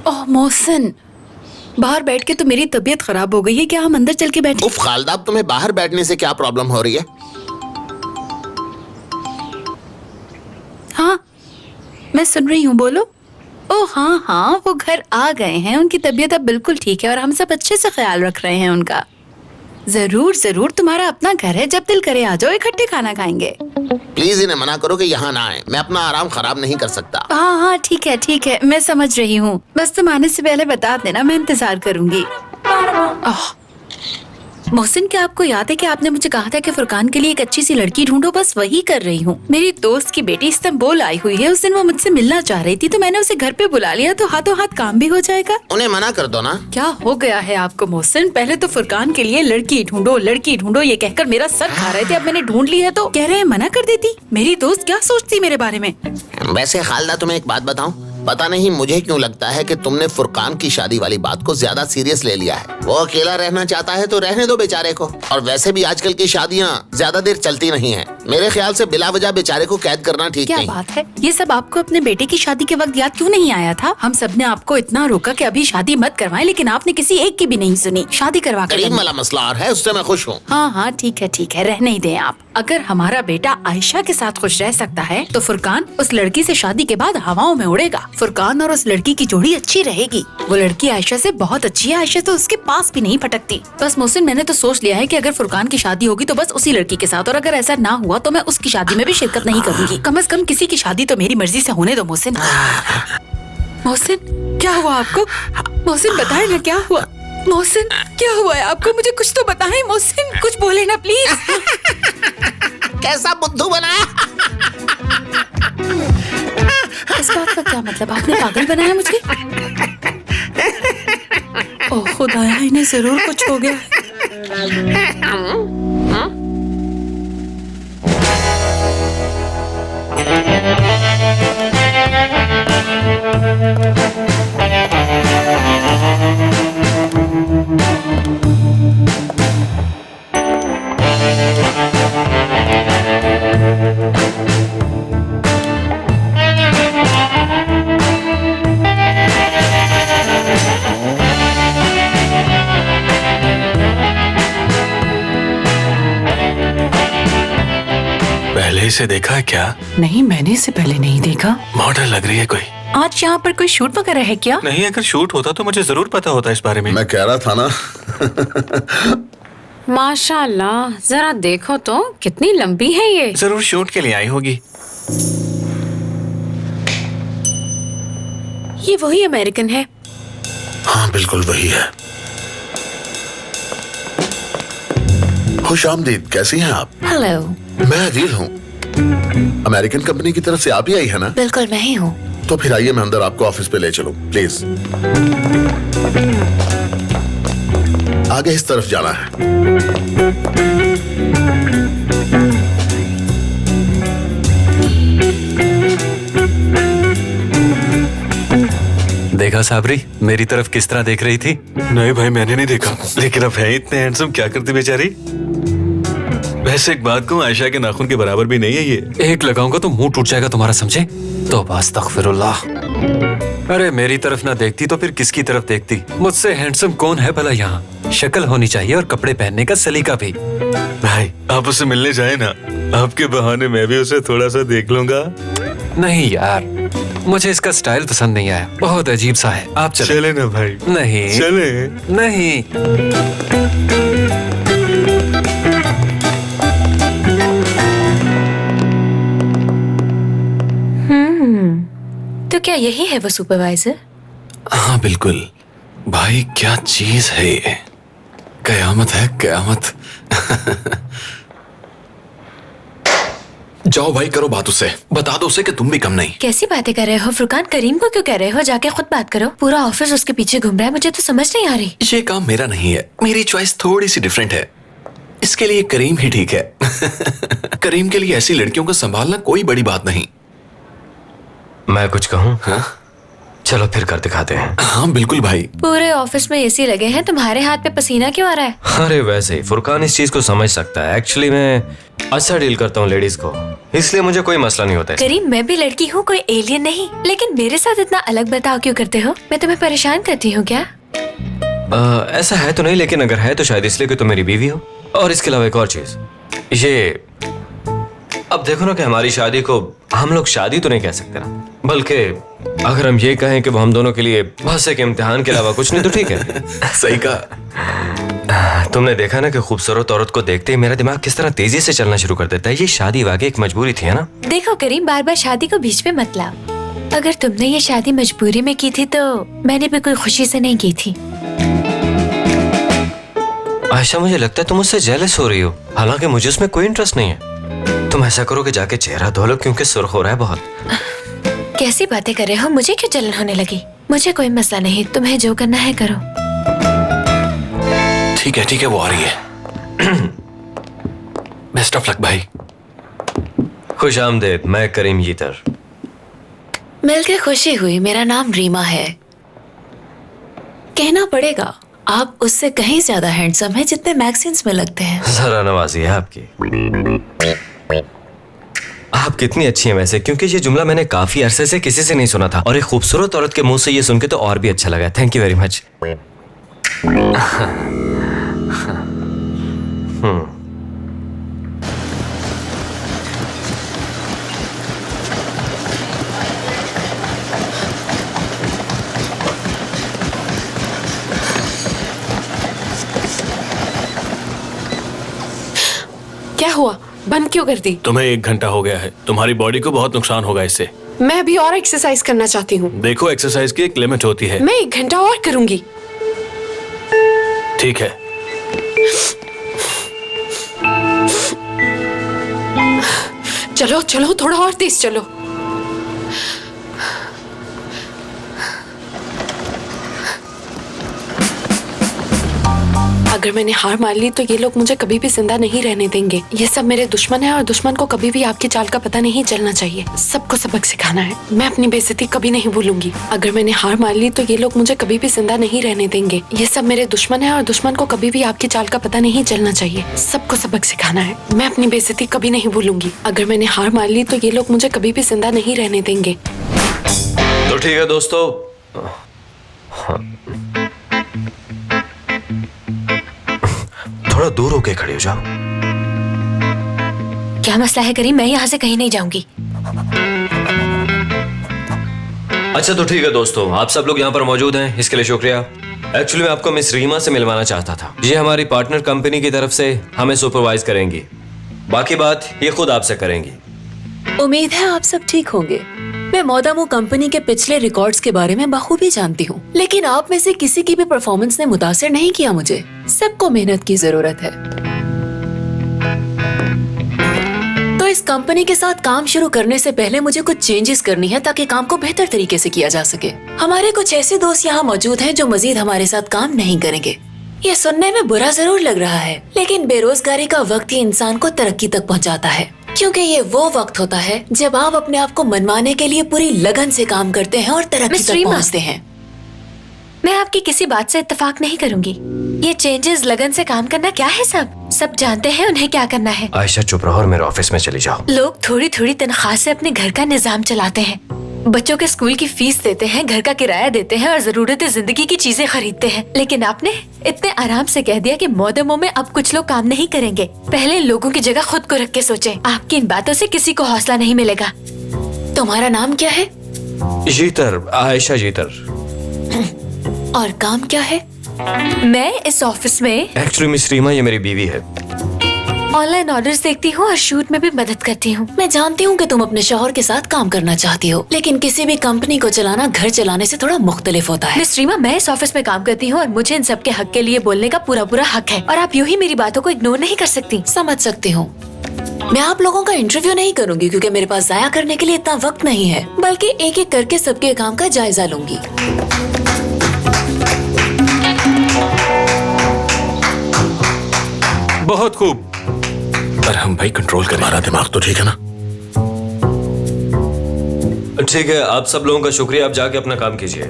ओह मोहसिन, बाहर बैठ के तो मेरी तबीयत खराब हो गई है, क्या हम अंदर चल के बैठे? उफ खालदा, अब तुम्हें बाहर बैठने से क्या प्रॉब्लम हो रही है? हाँ मैं सुन रही हूँ, बोलो। ओह हाँ हाँ, वो घर आ गए हैं, उनकी तबीयत अब बिल्कुल ठीक है और हम सब अच्छे से ख्याल रख रहे हैं उनका। जरूर जरूर, तुम्हारा अपना घर है, जब दिल करे आ जाओ, इकट्ठे खाना खाएंगे। प्लीज इन्हें मना करो कि यहाँ ना आए, मैं अपना आराम खराब नहीं कर सकता। हाँ हाँ ठीक है, मैं समझ रही हूँ, बस तुम आने से पहले बता देना, मैं इंतजार करूंगी। मोहसिन, क्या आपको याद है कि आपने मुझे कहा था कि फुरकान के लिए एक अच्छी सी लड़की ढूंढो? बस वही कर रही हूँ। मेरी दोस्त की बेटी इस्तांबुल आई हुई है, उस दिन वो मुझसे मिलना चाह रही थी, तो मैंने उसे घर पे बुला लिया, तो हाथों हाथ काम भी हो जाएगा। उन्हें मना कर दो ना। क्या हो गया है आपको मोहसिन? पहले तो फुरकान के लिए लड़की ढूंढो ये कहकर मेरा सर खा रहे थे, अब मैंने ढूंढ ली है तो कह रहे हैं मना कर देती। मेरी दोस्त क्या सोचती मेरे बारे में? वैसे खालदा, तुम्हें एक बात बताऊं, पता नहीं मुझे क्यों लगता है कि तुमने फुरकान की शादी वाली बात को ज्यादा सीरियस ले लिया है। वो अकेला रहना चाहता है तो रहने दो बेचारे को, और वैसे भी आजकल की शादियां ज्यादा देर चलती नहीं हैं। मेरे ख्याल से बिला वजह बेचारे को कैद करना ठीक नहीं। क्या बात है, ये सब आपको अपने बेटे की शादी के वक्त याद क्यों नहीं आया था? हम सब ने आपको इतना रोका कि अभी शादी मत करवाएं, लेकिन आपने किसी एक की भी नहीं सुनी। शादी करवा कर करीम वाला मसला और है, उससे मैं खुश हूँ। हाँ ठीक है, रहने ही दें आप। अगर हमारा बेटा आयशा के साथ खुश रह सकता है तो फुरकान उस लड़की से शादी के बाद हवाओं में उड़ेगा। फुरकान और उस लड़की की जोड़ी अच्छी रहेगी। वो लड़की आयशा से बहुत अच्छी है, आयशा तो उसके पास भी नहीं फटकती। बस मोहसिन, मैंने तो सोच लिया है कि अगर फुरकान की शादी होगी तो बस उसी लड़की के साथ, और अगर ऐसा ना हुआ तो मैं उसकी शादी में भी शिरकत नहीं करूंगी। कम से कम किसी की शादी तो मेरी मर्जी से होने दो मोहसिन। मोहसिन, क्या हुआ आपको? मोहसिन बताए ना, क्या हुआ? मोहसिन, क्या हुआ है आपको? मुझे कुछ तो बताएं मोहसिन, कुछ बोले ना प्लीज। कैसा बुद्धू बनाया? इस बात का क्या मतलब? आपने पागल बनाया मुझे? ओह खुदाया, इन्हें जरूर कुछ हो गया है। पहले इसे देखा है क्या? नहीं, मैंने इसे पहले नहीं देखा। मॉडल लग रही है कोई। आज यहाँ पर कोई शूट वगैरह है क्या? नहीं, अगर शूट होता तो मुझे जरूर पता होता इस बारे में। मैं कह रहा था ना। माशाल्लाह, जरा देखो तो कितनी लंबी है ये। जरूर शूट के लिए आई होगी। ये वही अमेरिकन है। हाँ बिल्कुल वही है। खुश आमदीद, कैसी हैं आप? हेलो। मैं अदील हूँ। अमेरिकन कंपनी की तरफ से आप ही आई है ना? बिल्कुल मैं ही हूँ। तो फिर आइए, मैं अंदर आपको ऑफिस पे ले चलूं, प्लीज। आगे इस तरफ जाना है। देखा साबरी, मेरी तरफ किस तरह देख रही थी? नहीं भाई, मैंने नहीं देखा, लेकिन अब है इतने हैंडसम, क्या करती बेचारी। वैसे एक बात कहूँ, आयशा के नाखून के बराबर भी नहीं है ये। एक लगाऊंगा तो मुंह टूट जाएगा तुम्हारा, समझे? तो अस्तगफिरुल्लाह। अरे मेरी तरफ ना देखती तो फिर किसकी तरफ देखती? मुझसे हैंडसम कौन है भला यहाँ? शक्ल होनी चाहिए और कपड़े पहनने का सलीका भी। भाई आप उससे मिलने जाए ना, आपके बहाने मैं भी उसे थोड़ा सा देख लूंगा। नहीं यार, मुझे इसका स्टाइल पसंद नहीं आया, बहुत अजीब सा है। आप चले ना भाई। नहीं चले नहीं। तो क्या यही है वो सुपरवाइजर? हाँ बिल्कुल। भाई क्या चीज है ये, कयामत है कयामत। जाओ भाई, करो बात उससे, बता दो उसे कि तुम भी कम नहीं। कैसी बातें कर रहे हो फुरकान? करीम को क्यों कह रहे हो? जाके खुद बात करो। पूरा ऑफिस उसके पीछे घूम रहा है, मुझे तो समझ नहीं आ रही। ये काम मेरा नहीं है, मेरी चॉइस थोड़ी सी डिफरेंट है। इसके लिए करीम ही ठीक है। करीम के लिए ऐसी लड़कियों को संभालना कोई बड़ी बात नहीं। मैं कुछ कहूँ? हाँ? चलो फिर कर दिखाते हैं। हाँ बिल्कुल भाई। पूरे ऑफिस में एसी लगे हैं, तुम्हारे हाथ पे पसीना क्यों आ रहा है? अरे वैसे ही फुरकान इस चीज को समझ सकता है। एक्चुअली मैं अच्छा डील करता हूँ लेडीज को, इसलिए मुझे कोई मसला नहीं होता है। करीम, मैं भी लड़की हूँ, कोई एलियन नहीं, लेकिन मेरे साथ इतना अलग बर्ताव क्यों करते हो? मैं तुम्हें परेशान करती हूँ क्या? ऐसा है तो नहीं, लेकिन अगर है तो शायद इसलिए कि तुम मेरी बीवी हो। और इसके अलावा एक और चीज, ये अब देखो ना कि हमारी शादी को हम लोग शादी तो नहीं कह सकते ना, बल्कि अगर हम ये कहें कि वो हम दोनों के लिए बस एक इम्तिहान के अलावा कुछ नहीं तो ठीक है। सही कहा। तुमने देखा ना कि खूबसूरत औरत को देखते ही मेरा दिमाग किस तरह तेजी से चलना शुरू कर देता है। ये शादी वाकई एक मजबूरी थी, है ना? देखो करीम, बार बार शादी को बीच में मत लाओ। अगर तुमने ये शादी मजबूरी में की थी तो मैंने भी कोई खुशी से नहीं की थी। आयशा, मुझे लगता है तुम उससे जेलस हो रही हो, हालांकि मुझे उसमें कोई इंटरेस्ट नहीं है। तुम ऐसा करो कि जाके चेहरा धो लो, क्योंकि सुर्ख हो रहा है बहुत। कैसी बातें कर रहे हो? मुझे क्यों जलन होने लगी? मुझे कोई मसला नहीं, तुम्हें जो करना है करो। ठीक है वो आ रही है। बेस्ट ऑफ लक भाई। खुश आमदेद, मैं करीम यीतर। मिलकर खुशी हुई। मेरा नाम रीमा है। कहना पड़ेगा आप उससे कहीं ज्यादा हैंडसम हैं जितने मैगजीन्स में लगते हैं। जरा नवाजी है आपकी। आप कितनी अच्छी हैं वैसे, क्योंकि ये जुमला मैंने काफी अरसे से किसी से नहीं सुना था, और एक खूबसूरत औरत के मुंह से ये सुन के तो और भी अच्छा लगा। Thank you very much. क्या हुआ? बंद क्यों कर दी? तुम्हें 1 घंटा हो गया है, तुम्हारी बॉडी को बहुत नुकसान होगा इससे। मैं अभी और एक्सरसाइज करना चाहती हूँ। देखो, एक्सरसाइज की एक लिमिट होती है। मैं 1 घंटा और करूंगी। ठीक है। चलो चलो, थोड़ा और तेज चलो। अगर मैंने हार मान ली तो ये लोग मुझे कभी भी जिंदा नहीं रहने देंगे। ये सब मेरे दुश्मन है और दुश्मन को कभी भी आपकी चाल का पता नहीं चलना चाहिए। सबको सबक सिखाना है। मैं अपनी बेइज्जती कभी नहीं भूलूंगी। अगर मैंने हार मान ली तो ये लोग मुझे कभी भी जिंदा नहीं रहने देंगे। ये सब मेरे दुश्मन है और दुश्मन को कभी भी आपकी चाल का पता नहीं चलना चाहिए। सबको सबक सिखाना है। मैं अपनी बेइज्जती कभी नहीं भूलूंगी। अगर मैंने हार मान ली तो ये लोग मुझे कभी भी जिंदा नहीं रहने देंगे। तो ठीक है दोस्तों, थोड़ा दूर होके खड़े हो जाओ। क्या मसला है करीम? मैं यहाँ से कहीं नहीं जाऊंगी। अच्छा तो ठीक है दोस्तों, आप सब लोग यहाँ पर मौजूद हैं, इसके लिए शुक्रिया। एक्चुअली मैं आपको मिस रीमा से मिलवाना चाहता था। ये हमारी पार्टनर कंपनी की तरफ से हमें सुपरवाइज करेंगी, बाकी बात ये खुद आपसे करेंगी। उम्मीद है आप सब ठीक होंगे। मैं मोदामो कंपनी के पिछले रिकॉर्ड्स के बारे में बखूबी जानती हूँ, लेकिन आप में से किसी की भी परफॉर्मेंस ने मुतासिर नहीं किया मुझे। सबको मेहनत की जरूरत है। तो इस कंपनी के साथ काम शुरू करने से पहले मुझे कुछ चेंजेस करनी है ताकि काम को बेहतर तरीके से किया जा सके। हमारे कुछ ऐसे दोस्त यहाँ मौजूद हैं जो मजीद हमारे साथ काम नहीं करेंगे। ये सुनने में बुरा जरूर लग रहा है, लेकिन बेरोजगारी का वक्त ही इंसान को तरक्की तक पहुँचाता है, क्योंकि ये वो वक्त होता है जब आप अपने आप को मनवाने के लिए पूरी लगन से काम करते हैं और तरक्की तक पहुँचते हैं। मैं आपकी किसी बात से इत्तेफाक नहीं करूंगी। ये चेंजेस, लगन से काम करना क्या है? सब जानते हैं उन्हें क्या करना है। आयशा चुप रहो और मेरे ऑफिस में चली जाओ। लोग थोड़ी थोड़ी तनख्वाह से अपने घर का निजाम चलाते हैं, बच्चों के स्कूल की फीस देते हैं, घर का किराया देते हैं और जरूरत जिंदगी की चीजें खरीदते हैं। लेकिन आपने इतने आराम से कह दिया कि मोदमो में अब कुछ लोग काम नहीं करेंगे। पहले लोगों की जगह खुद को रख के सोचें। आपकी इन बातों से किसी को हौसला नहीं मिलेगा। तुम्हारा नाम क्या है? जीतर, आयशा जीतर। और काम क्या है? मैं इस ऑफिस में एक्चुअली मिस रीमा ये मेरी बीवी है। ऑनलाइन ऑर्डर्स देखती हूँ और शूट में भी मदद करती हूँ। मैं जानती हूँ कि तुम अपने शौहर के साथ काम करना चाहती हो, लेकिन किसी भी कंपनी को चलाना घर चलाने से थोड़ा मुख्तलिफ होता है। मिस रीमा, मैं इस ऑफिस में काम करती हूँ और मुझे इन सबके हक के लिए बोलने का पूरा हक है, और आप यूँ ही मेरी बातों को इग्नोर नहीं कर सकती। समझ सकती हूँ। मैं आप लोगों का इंटरव्यू नहीं करूँगी क्योंकि मेरे पास जाया करने के लिए इतना वक्त नहीं है, बल्कि एक एक करके सबके काम का जायजा लूंगी। बहुत खूब। पर हम भाई कंट्रोल करें। हमारा दिमाग तो ठीक है ना? ठीक है, आप सब लोगों का शुक्रिया। आप जाके अपना काम कीजिए।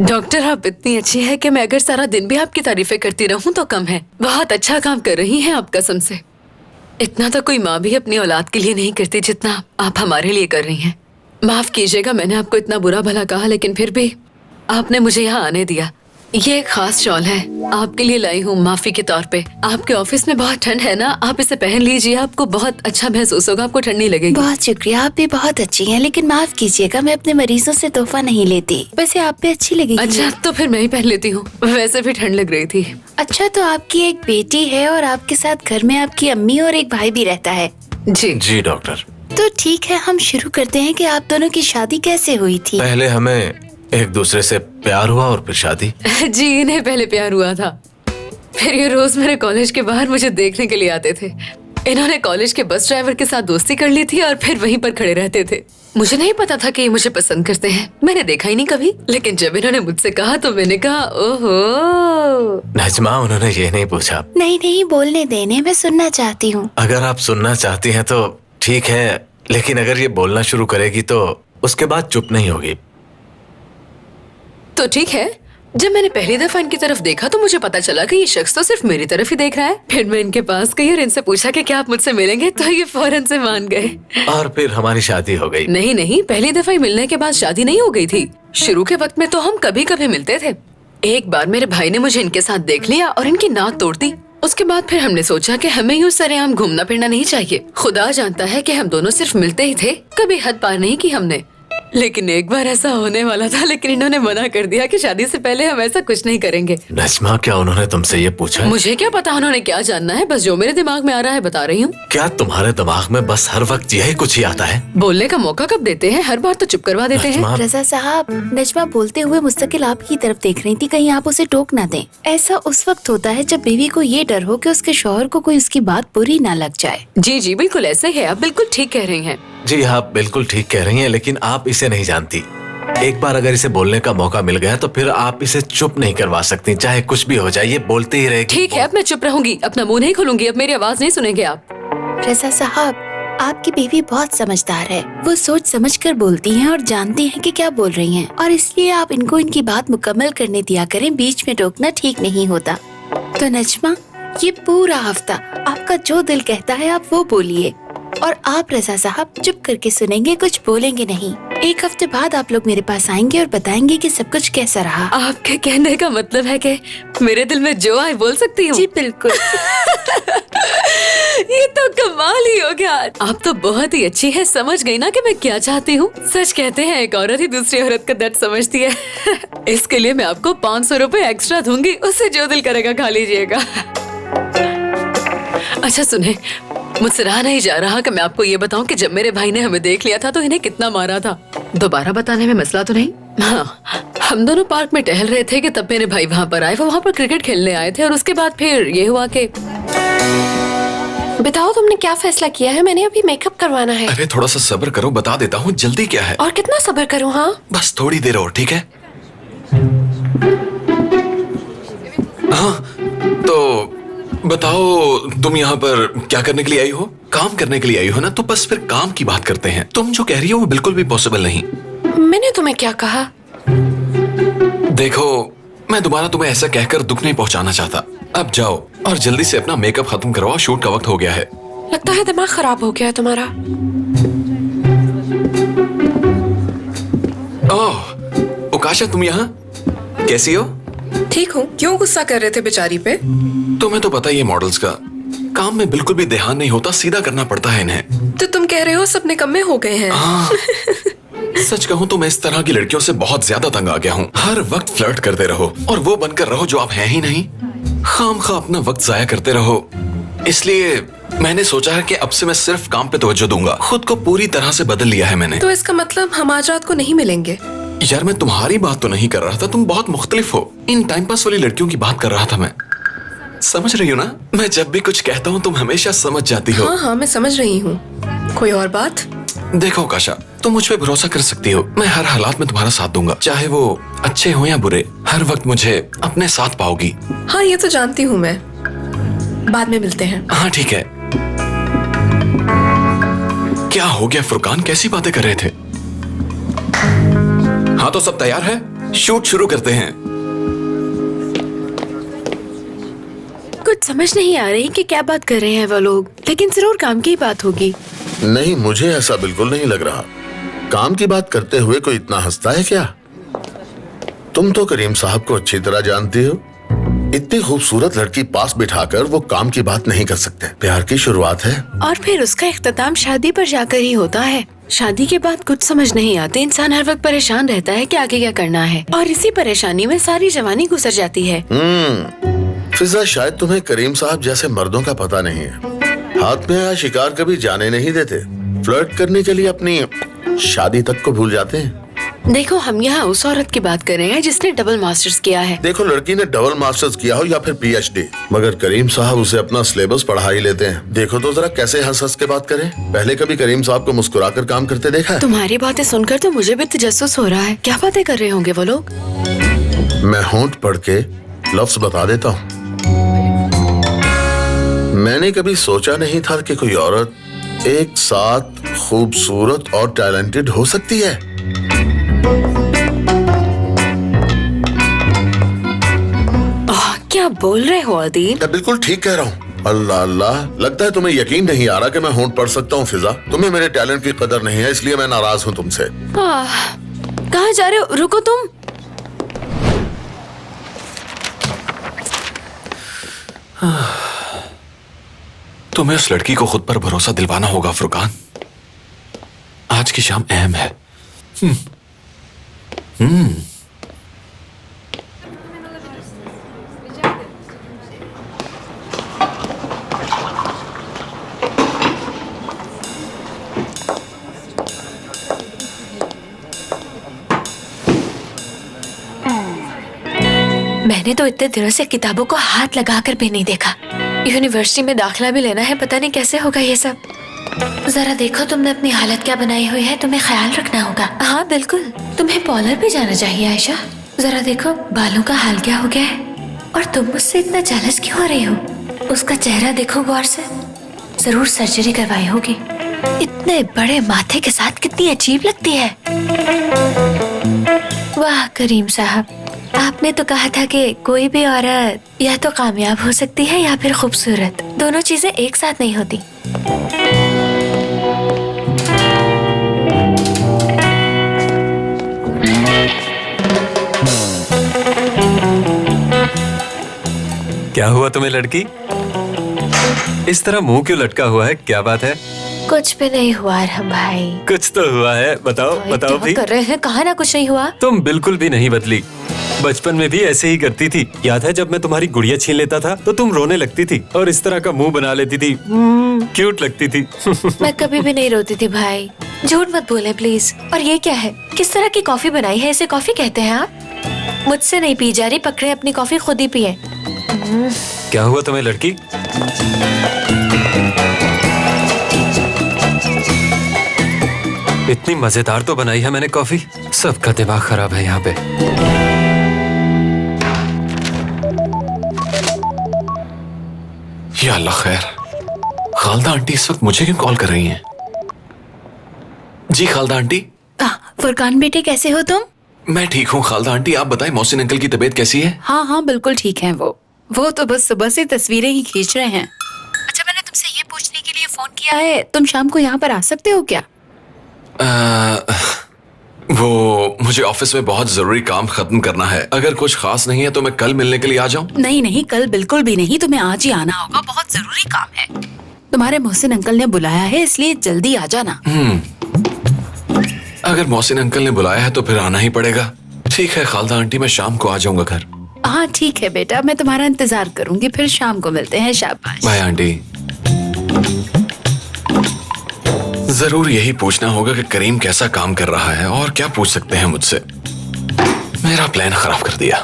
डॉक्टर, आप इतनी अच्छी है कि मैं अगर सारा दिन भी आपकी तारीफें करती रहूं तो कम है। बहुत अच्छा काम कर रही हैं आप, कसम से। इतना तो कोई माँ भी अपनी औलाद के लिए नहीं करती जितना आप हमारे लिए कर रही हैं। माफ कीजिएगा, मैंने आपको इतना बुरा भला कहा, लेकिन फिर भी आपने मुझे यहाँ आने दिया। ये एक खास शॉल है, आपके लिए लाई हूँ माफी के तौर पे। आपके ऑफिस में बहुत ठंड है ना, आप इसे पहन लीजिए, आपको बहुत अच्छा महसूस होगा, आपको ठंड नहीं लगेगी। बहुत शुक्रिया, आप भी बहुत अच्छी हैं, लेकिन माफ कीजिएगा, मैं अपने मरीजों से तोहफा नहीं लेती। वैसे आप पे अच्छी लगेगी। अच्छा, तो फिर मैं ही पहन लेती हूँ, वैसे भी ठंड लग रही थी। अच्छा, तो आपकी एक बेटी है और आपके साथ घर में आपकी अम्मी और एक भाई भी रहता है। जी जी डॉक्टर। तो ठीक है, हम शुरू करते हैं कि आप दोनों की शादी कैसे हुई थी। पहले हमें एक दूसरे से प्यार हुआ और फिर शादी। जी, इन्हें पहले प्यार हुआ था, फिर ये रोज मेरे कॉलेज के बाहर मुझे देखने के लिए आते थे। इन्होंने कॉलेज के बस ड्राइवर के साथ दोस्ती कर ली थी और फिर वहीं पर खड़े रहते थे। मुझे नहीं पता था कि ये मुझे पसंद करते हैं, मैंने देखा ही नहीं कभी, लेकिन जब इन्होंने मुझसे कहा तो मैंने कहा ओहो। नजमा, उन्होंने ये नहीं पूछा। नहीं नहीं, बोलने देने, मैं सुनना चाहती हूँ। अगर आप सुनना चाहती हैं तो ठीक है, लेकिन अगर ये बोलना शुरू करेगी तो उसके बाद चुप नहीं होगी। तो ठीक है, जब मैंने पहली दफा इनकी तरफ देखा तो मुझे पता चला कि ये शख्स तो सिर्फ मेरी तरफ ही देख रहा है। फिर मैं इनके पास गई और इनसे पूछा कि क्या आप मुझसे मिलेंगे, तो ये फौरन से मान गए। और फिर हमारी शादी हो गई। नहीं नहीं, पहली दफा ही मिलने के बाद शादी नहीं हो गई थी। शुरू के वक्त में तो हम कभी कभी मिलते थे। एक बार मेरे भाई ने मुझे इनके साथ देख लिया और इनकी नाक तोड़ दी। उसके बाद फिर हमने सोचा कि हमें यूं सरेआम घूमना फिरना नहीं चाहिए। खुदा जानता है कि हम दोनों सिर्फ मिलते ही थे, कभी हद पार नहीं की हमने। लेकिन एक बार ऐसा होने वाला था, लेकिन इन्होंने मना कर दिया कि शादी से पहले हम ऐसा कुछ नहीं करेंगे। नजमा, क्या उन्होंने तुमसे ये पूछा है? मुझे क्या पता उन्होंने क्या जानना है, बस जो मेरे दिमाग में आ रहा है बता रही हूँ। क्या तुम्हारे दिमाग में बस हर वक्त यही कुछ ही आता है? बोलने का मौका कब देते हैं, हर बार तो चुप करवा देते हैं। नजमा, रजा साहब, नजमा बोलते हुए मुस्तकिल आपकी तरफ देख रही थी, कहीं आप उसे टोक ना दें। ऐसा उस वक्त होता है जब बीवी को ये डर हो कि उसके शौहर को कोई उसकी बात बुरी ना लग जाए। जी जी, बिल्कुल ऐसा ही है, आप बिल्कुल ठीक कह रही हैं। जी आप बिल्कुल ठीक कह रही हैं, लेकिन आप इसे नहीं जानती। एक बार अगर इसे बोलने का मौका मिल गया तो फिर आप इसे चुप नहीं करवा सकती, चाहे कुछ भी हो जाए, ये बोलती ही रहेगी। ठीक है, अब मैं चुप रहूंगी, अपना मुंह नहीं खोलूंगी, अब मेरी आवाज नहीं सुनेंगे आप। रजा साहब, आपकी बीवी बहुत समझदार है, वो सोच समझ कर बोलती हैं और जानती हैं कि क्या बोल रही हैं, और इसलिए आप इनको इनकी बात मुकम्मल करने दिया करें, बीच में टोकना ठीक नहीं होता। तो नजमा, ये पूरा हफ्ता आपका जो दिल कहता है आप वो बोलिए, और आप रजा साहब चुप करके सुनेंगे, कुछ बोलेंगे नहीं। एक हफ्ते बाद आप लोग मेरे पास आएंगे और बताएंगे कि सब कुछ कैसा रहा। आपके कहने का मतलब है कि मेरे दिल में जो आए बोल सकती हूँ? जी बिल्कुल। ये तो कमाल ही हो गया। आप तो बहुत ही अच्छी है, समझ गई ना कि मैं क्या चाहती हूँ। सच कहते हैं एक औरत ही दूसरी औरत का दर्द समझती है। इसके लिए मैं आपको 500 रुपए एक्स्ट्रा दूंगी, उससे जो दिल करेगा खा लीजिएगा। अच्छा सुने, मुझसे रहा नहीं जा रहा कि मैं आपको ये बताऊं कि जब मेरे भाई ने हमें देख लिया था तो इन्हें कितना मारा था। दोबारा बताने में मसला तो नहीं? हाँ, हम दोनों पार्क में टहल रहे थे कि तब मेरे भाई वहाँ पर आए। वो वहाँ पर क्रिकेट खेलने आए थे और उसके बाद फिर ये हुआ कि बताओ तुमने क्या फैसला किया है? मैंने अभी मेकअप करवाना है। अरे थोड़ा सा सब्र करो, बता देता हूँ। जल्दी क्या है? और कितना सब्र करूँ? हाँ बस थोड़ी देर और, ठीक है? हाँ तो बताओ, तुम यहाँ पर क्या करने के लिए आई हो? काम करने के लिए आई हो ना? तो बस फिर काम की बात करते हैं। तुम जो कह रही हो वो बिल्कुल भी पॉसिबल नहीं। मैंने तुम्हें क्या कहा? देखो, मैं दोबारा तुम्हें ऐसा कहकर दुख नहीं पहुंचाना चाहता। अब जाओ और जल्दी से अपना मेकअप खत्म करवाओ, शूट का वक्त हो गया है। लगता है दिमाग खराब हो गया है तुम्हारा। ओह ओकाशा, तुम यहाँ? कैसी हो? ठीक हूँ। क्यों गुस्सा कर रहे थे बेचारी पे? तुम्हें तो पता ही है मॉडल्स का काम में बिल्कुल भी ध्यान नहीं होता, सीधा करना पड़ता है इन्हें। तो तुम कह रहे हो सब निकम्मे हो गए हैं? सच कहूँ तो मैं इस तरह की लड़कियों से बहुत ज्यादा तंग आ गया हूँ। हर वक्त फ्लर्ट करते रहो और वो बनकर रहो जो आप हैं ही नहीं। खामखा अपना वक्त जाया करते रहो। इसलिए मैंने सोचा है कि अब से मैं सिर्फ काम पे तवज्जो दूंगा। खुद को पूरी तरह से बदल लिया है मैंने। तो इसका मतलब हम आज रात को नहीं मिलेंगे? यार मैं तुम्हारी बात तो नहीं कर रहा था, तुम बहुत मुख्तलिफ हो। इन टाइम पास वाली लड़कियों की बात कर रहा था मैं। समझ रही हो ना? मैं जब भी कुछ कहता हूँ तुम हमेशा समझ जाती हो। हाँ हाँ, मैं समझ रही हूँ। कोई और बात? देखो काशा, तुम मुझ पे भरोसा कर सकती हो। मैं हर हालात में तुम्हारा साथ दूंगा, चाहे वो अच्छे हो या बुरे। हर वक्त मुझे अपने साथ पाओगी। हाँ ये तो जानती हूँ मैं। बाद में मिलते हैं। हाँ ठीक है। क्या हो गया फुरकान, कैसी बातें कर रहे थे? हाँ तो सब तैयार है, शूट शुरू करते हैं। कुछ समझ नहीं आ रही कि क्या बात कर रहे हैं वो लोग, लेकिन जरूर काम की बात होगी। नहीं, मुझे ऐसा बिल्कुल नहीं लग रहा। काम की बात करते हुए कोई इतना हंसता है क्या? तुम तो करीम साहब को अच्छी तरह जानती हो। इतनी खूबसूरत लड़की पास बिठाकर वो काम की बात नहीं कर सकते। प्यार की शुरुआत है। और फिर उसका इख्तिताम शादी पर जाकर ही होता है। शादी के बाद कुछ समझ नहीं आते, इंसान हर वक्त परेशान रहता है कि आगे क्या करना है, और इसी परेशानी में सारी जवानी गुजर जाती है। फिजा, शायद तुम्हें करीम साहब जैसे मर्दों का पता नहीं है। हाथ में आया शिकार कभी जाने नहीं देते। फ्लर्ट करने के लिए अपनी शादी तक को भूल जाते हैं। देखो, हम यहाँ उस औरत की बात कर रहे हैं जिसने डबल मास्टर्स किया है। देखो, लड़की ने डबल मास्टर्स किया हो या फिर पीएचडी, मगर करीम साहब उसे अपना सिलेबस पढ़ा ही लेते हैं। देखो तो जरा कैसे हंस हंस के बात करें। पहले कभी करीम साहब को मुस्कुराकर काम करते देखा है? तुम्हारी बातें सुनकर तो मुझे भी तजस्सुस हो रहा है। क्या बातें कर रहे होंगे वो लोग? मैं होंठ पढ़ के लफ्ज बता देता हूँ। मैंने कभी सोचा नहीं था कि कोई औरत एक साथ खूबसूरत और टैलेंटेड हो सकती है। क्या बोल रहे हो अदील? मैं बिल्कुल ठीक कह रहा हूँ। अल्लाह अल्लाह, लगता है तुम्हें यकीन नहीं आ रहा कि मैं होंठ पढ़ सकता हूँ। फिजा, तुम्हें मेरे टैलेंट की कदर नहीं है, इसलिए मैं नाराज हूँ तुमसे। कहाँ जा रहे हो? रुको तुम। तुम्हें उस लड़की को खुद पर भरोसा दिलवाना होगा फुरकान। आज की शाम अहम है। मैंने तो इतने दिनों से किताबों को हाथ लगाकर भी नहीं देखा। यूनिवर्सिटी में दाखिला भी लेना है, पता नहीं कैसे होगा ये सब। जरा देखो, तुमने अपनी हालत क्या बनाई हुई है, तुम्हें ख्याल रखना होगा। हाँ बिल्कुल, तुम्हें पार्लर भी जाना चाहिए आयशा। जरा देखो बालों का हाल क्या हो गया है, और तुम मुझसे इतना जेलस क्यों हो रही हो? उसका चेहरा देखो गौर से, जरूर सर्जरी करवाई होगी। इतने बड़े माथे के साथ कितनी अजीब लगती है। वाह करीम साहब, आपने तो कहा था कि कोई भी औरत या तो कामयाब हो सकती है या फिर खूबसूरत। दोनों चीजें एक साथ नहीं होती। क्या हुआ तुम्हें लड़की? इस तरह मुंह क्यों लटका हुआ है? क्या बात है? कुछ भी नहीं हुआ अरहम भाई। कुछ तो हुआ है, बताओ बताओ भी। कर रहे हैं, कहा ना कुछ नहीं हुआ। तुम बिल्कुल भी नहीं बदली। बचपन में भी ऐसे ही करती थी। याद है जब मैं तुम्हारी गुड़िया छीन लेता था तो तुम रोने लगती थी और इस तरह का मुंह बना लेती थी। क्यूट लगती थी। मैं कभी भी नहीं रोती थी भाई, झूठ मत बोले प्लीज। और ये क्या है, किस तरह की कॉफी बनाई है? इसे कॉफी कहते हैं आप? मुझसे नहीं पी जा रही, पकड़े अपनी कॉफी खुद ही पिए। क्या हुआ तुम्हें लड़की? इतनी मजेदार तो बनाई है मैंने कॉफी, सबका दिमाग खराब है यहाँ पे। या अल्लाह खैर, खालदा आंटी इस वक्त मुझे क्यों कॉल कर रही हैं? जी खालदा आंटी। फुरकान बेटे, कैसे हो तुम? मैं ठीक हूँ खालदा आंटी, आप बताएं मोहसिन अंकल की तबीयत कैसी है? हाँ हाँ बिल्कुल ठीक है। वो तो बस सुबह से तस्वीरें ही खींच रहे हैं। अच्छा, मैंने तुमसे ये पूछने के लिए फोन किया है, तुम शाम को यहाँ पर आ सकते हो क्या? वो मुझे ऑफिस में बहुत जरूरी काम खत्म करना है। अगर कुछ खास नहीं है तो मैं कल मिलने के लिए आ जाऊं? नहीं नहीं, कल बिल्कुल भी नहीं, तुम्हें आज ही आना होगा, बहुत जरूरी काम है। तुम्हारे मोहसिन अंकल ने बुलाया है, इसलिए जल्दी आ जाना। अगर मोहसिन अंकल ने बुलाया है तो फिर आना ही पड़ेगा। ठीक है खालदा आंटी, मैं शाम को आ जाऊंगा घर। हाँ ठीक है बेटा, मैं तुम्हारा इंतजार करूंगी, फिर शाम को मिलते हैं। शाबाश। Bye aunty. जरूर यही पूछना होगा कि करीम कैसा काम कर रहा है, और क्या पूछ सकते हैं मुझसे। मेरा प्लान खराब कर दिया।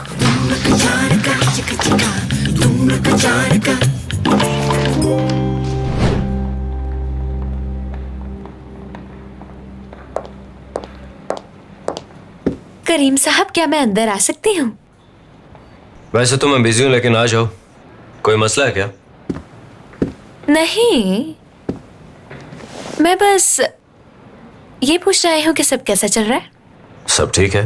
करीम साहब, क्या मैं अंदर आ सकती हूँ? वैसे तो मैं बिजी हूँ, लेकिन आ जाओ। कोई मसला है क्या? नहीं, मैं बस ये पूछने आई हूँ कि सब कैसा चल रहा है। सब ठीक है।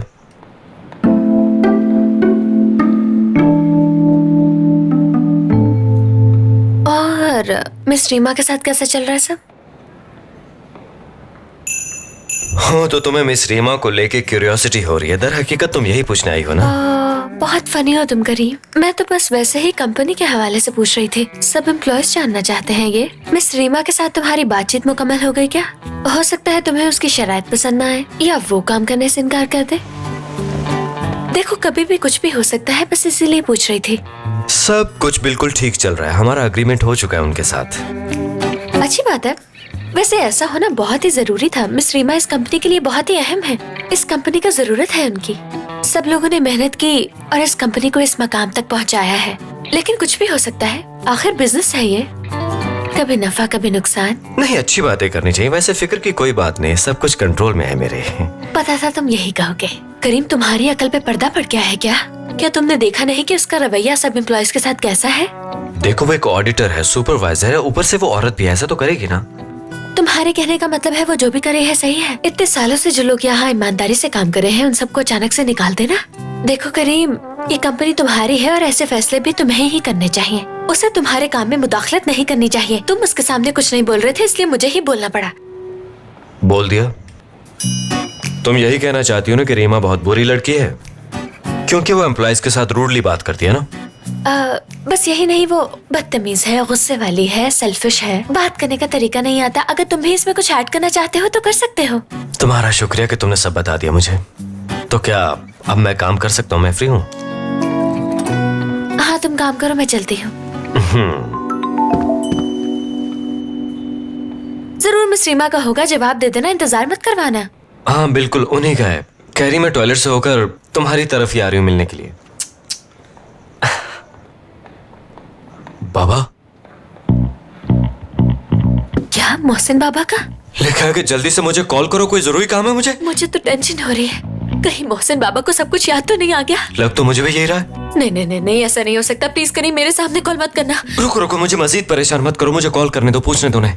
और मिस रीमा के साथ कैसा चल रहा है सब? हो तो तुम्हें मिस रीमा को लेके क्यूरियोसिटी हो रही है। दर हकीकत तुम यही पूछने आई हो ना? बहुत फनी हो तुम करीम। मैं तो बस वैसे ही कंपनी के हवाले से पूछ रही थी। सब एम्प्लॉयज जानना चाहते हैं ये मिस रीमा के साथ तुम्हारी बातचीत मुकम्मल हो गई क्या? हो सकता है तुम्हें उसकी शराइत पसंद ना आए या वो काम करने से इनकार कर दे। देखो कभी भी कुछ भी हो सकता है, बस इसीलिए पूछ रही थी। सब कुछ बिल्कुल ठीक चल रहा है। हमारा अग्रीमेंट हो चुका है उनके साथ। अच्छी बात है। वैसे ऐसा होना बहुत ही जरूरी था। मिस रीमा इस कंपनी के लिए बहुत ही अहम है। इस कंपनी का जरूरत है उनकी। सब लोगों ने मेहनत की और इस कंपनी को इस मकाम तक पहुंचाया है। लेकिन कुछ भी हो सकता है, आखिर बिजनेस है ये, कभी नफा कभी नुकसान। नहीं, अच्छी बातें करनी चाहिए। वैसे फिक्र की कोई बात नहीं, सब कुछ कंट्रोल में है मेरे। पता था तुम यही कहोगे। करीम, तुम्हारी अकल पे पर्दा पड़ गया है क्या? क्या तुमने देखा नहीं कि उसका रवैया सब एम्प्लॉयज के साथ कैसा है? देखो वो एक ऑडिटर है, सुपरवाइजर है, ऊपर से वो औरत भी है, ऐसा तो करेगी ना। तुम्हारे कहने का मतलब है वो जो भी करे है सही है। इतने सालों से जो लोग यहाँ ईमानदारी से काम कर रहे हैं उन सबको अचानक से निकाल देना। देखो करीम, ये कंपनी तुम्हारी है और ऐसे फैसले भी तुम्हें ही करने चाहिए। उसे तुम्हारे काम में मुदाखलत नहीं करनी चाहिए। तुम उसके सामने कुछ नहीं बोल रहे थे, इसलिए मुझे ही बोलना पड़ा। बोल दिया। तुम यही कहना चाहती हो ना कि रीमा बहुत बुरी लड़की है क्योंकि वो एम्प्लॉयज के साथ रूडली बात करती है ना? बस यही नहीं, वो बदतमीज है, गुस्से वाली है, सेल्फिश है, बात करने का तरीका नहीं आता। अगर तुम भी इसमें कुछ ऐड करना चाहते हो तो कर सकते हो। तुम्हारा शुक्रिया कि तुमने सब बता दिया मुझे। तो क्या अब मैं काम कर सकता हूँ? मैं फ्री हूँ। हाँ तुम काम करो, मैं चलती हूँ। जरूर मिस रीमा का होगा, जवाब दे देना, इंतजार मत करवाना। हाँ बिल्कुल उन्हीं का है। कह रही मैं टॉयलेट से होकर तुम्हारी तरफ ही आ रही हूँ मिलने के लिए। बाबा? क्या मोहसिन बाबा का? लिखा है कि जल्दी से मुझे कॉल करो, कोई जरूरी काम है मुझे। मुझे तो टेंशन हो रही है, कहीं मोहसिन बाबा को सब कुछ याद तो नहीं आ गया। लग तो मुझे भी यही रहा है। नहीं नहीं नहीं नहीं, ऐसा नहीं हो सकता। प्लीज करीम, मेरे सामने कॉल मत करना। रुको रुको, मुझे मजीद परेशान मत करो, मुझे कॉल करने दो, पूछने दो उन्हें।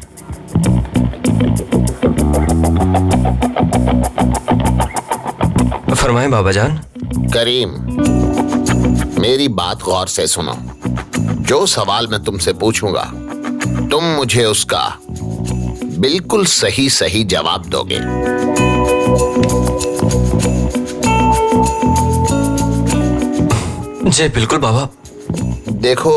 फरमाएं बाबा जान। करीम, मेरी बात गौर से सुनो। जो सवाल मैं तुमसे पूछूंगा तुम मुझे उसका बिल्कुल सही सही जवाब दोगे। जी बिल्कुल बाबा। देखो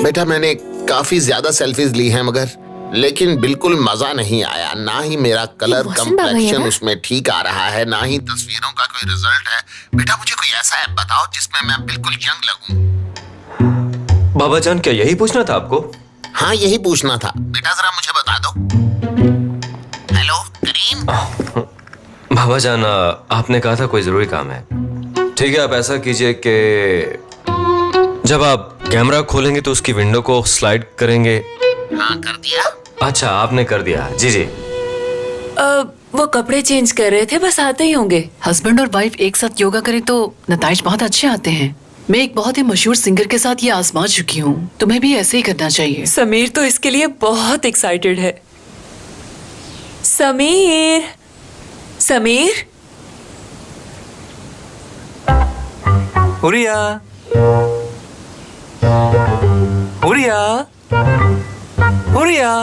बेटा, मैंने काफी ज्यादा सेल्फीज ली हैं मगर लेकिन बिल्कुल मजा नहीं आया। ना ही मेरा कलर मोहसिन बाबा ही है कंप्लेक्शन ना? उसमें ठीक आ रहा है, ना ही तस्वीरों का कोई रिजल्ट है। बेटा मुझे कोई ऐसा ऐप बताओ जिसमें मैं बिल्कुल यंग लगूं। बाबा जान क्या यही पूछना था आपको? हाँ यही पूछना था। बेटा जरा मुझे बता दो। हेलो करीम। बाबा जान आपने कहा था कोई जरूरी काम है। ठीक है, आप ऐसा कीजिए कि जब आप कैमरा खोलेंगे तो उसकी विंडो को स्लाइड करेंगे। हाँ कर दिया। अच्छा आपने कर दिया। जी जी। वो कपड़े चेंज कर रहे थे, बस आते ही होंगे। हस्बैंड और वाइफ एक साथ योगा करें तो नताइज बहुत अच्छे आते हैं। मैं एक बहुत ही मशहूर सिंगर के साथ ये आजमा चुकी हूँ, तुम्हें भी ऐसे ही करना चाहिए। समीर तो इसके लिए बहुत एक्साइटेड है। समीर, समीर, हुरिया, हुरिया, हुरिया।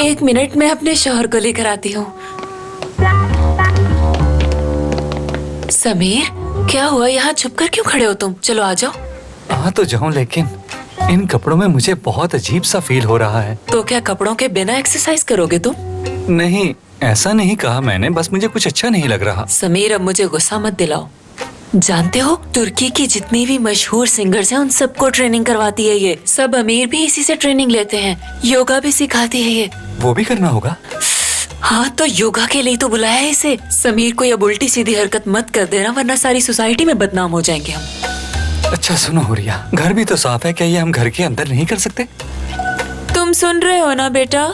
एक मिनट, मैं अपने शौहर को लेकर आती हूँ। समीर, क्या हुआ? यहाँ छुप कर क्यों खड़े हो तुम? चलो आ जाओ। आ तो जाऊं, लेकिन इन कपड़ों में मुझे बहुत अजीब सा फील हो रहा है। तो क्या कपड़ों के बिना एक्सरसाइज करोगे तुम? नहीं, ऐसा नहीं कहा मैंने, बस मुझे कुछ अच्छा नहीं लग रहा। समीर, अब मुझे गुस्सा मत दिलाओ। जानते हो, तुर्की की जितनी भी मशहूर सिंगर्स हैं उन सबको ट्रेनिंग करवाती है ये। सब अमीर भी इसी से ट्रेनिंग लेते हैं। योगा भी सिखाती है ये। वो भी करना होगा? हाँ, तो योगा के लिए तो बुलाया है इसे। समीर को अब उल्टी सीधी हरकत मत कर देना, वरना सारी सोसाइटी में बदनाम हो जाएंगे हम। अच्छा सुनो हुरिया, घर भी तो साफ है, क्या ये हम घर के अंदर नहीं कर सकते? तुम सुन रहे हो ना बेटा?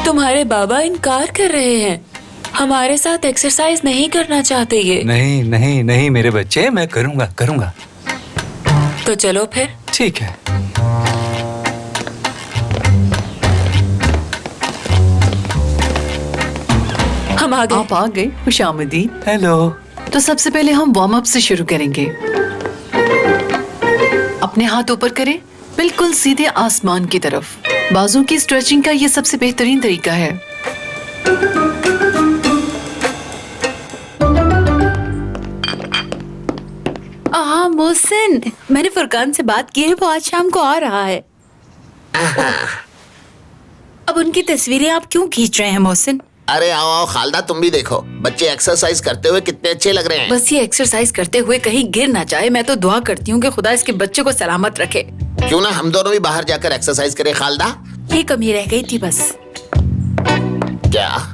तुम्हारे बाबा इनकार कर रहे हैं। हमारे साथ एक्सरसाइज नहीं करना चाहते ये। नहीं नहीं नहीं मेरे बच्चे, मैं करूंगा करूंगा। तो चलो फिर। ठीक है। हम आ गए। आप आ गए, खुशामदीद। हेलो। तो सबसे पहले हम वार्म अप से शुरू करेंगे। अपने हाथ ऊपर करें, बिल्कुल सीधे आसमान की तरफ। बाजू की स्ट्रेचिंग का ये सबसे बेहतरीन तरीका है। हाँ मोहसिन, मैंने फुरकान से बात की है, वो आज शाम को आ रहा है। अब उनकी तस्वीरें आप क्यों खींच रहे हैं मोहसिन? अरे आओ आओ खालदा, तुम भी देखो बच्चे एक्सरसाइज करते हुए कितने अच्छे लग रहे हैं। बस ये एक्सरसाइज करते हुए कहीं गिर ना जाए, मैं तो दुआ करती हूँ कि खुदा इसके बच्चे को सलामत रखे। क्यों ना हम दोनों भी बाहर जाकर एक्सरसाइज करें खालदा? ये कमी रह गई थी बस। क्या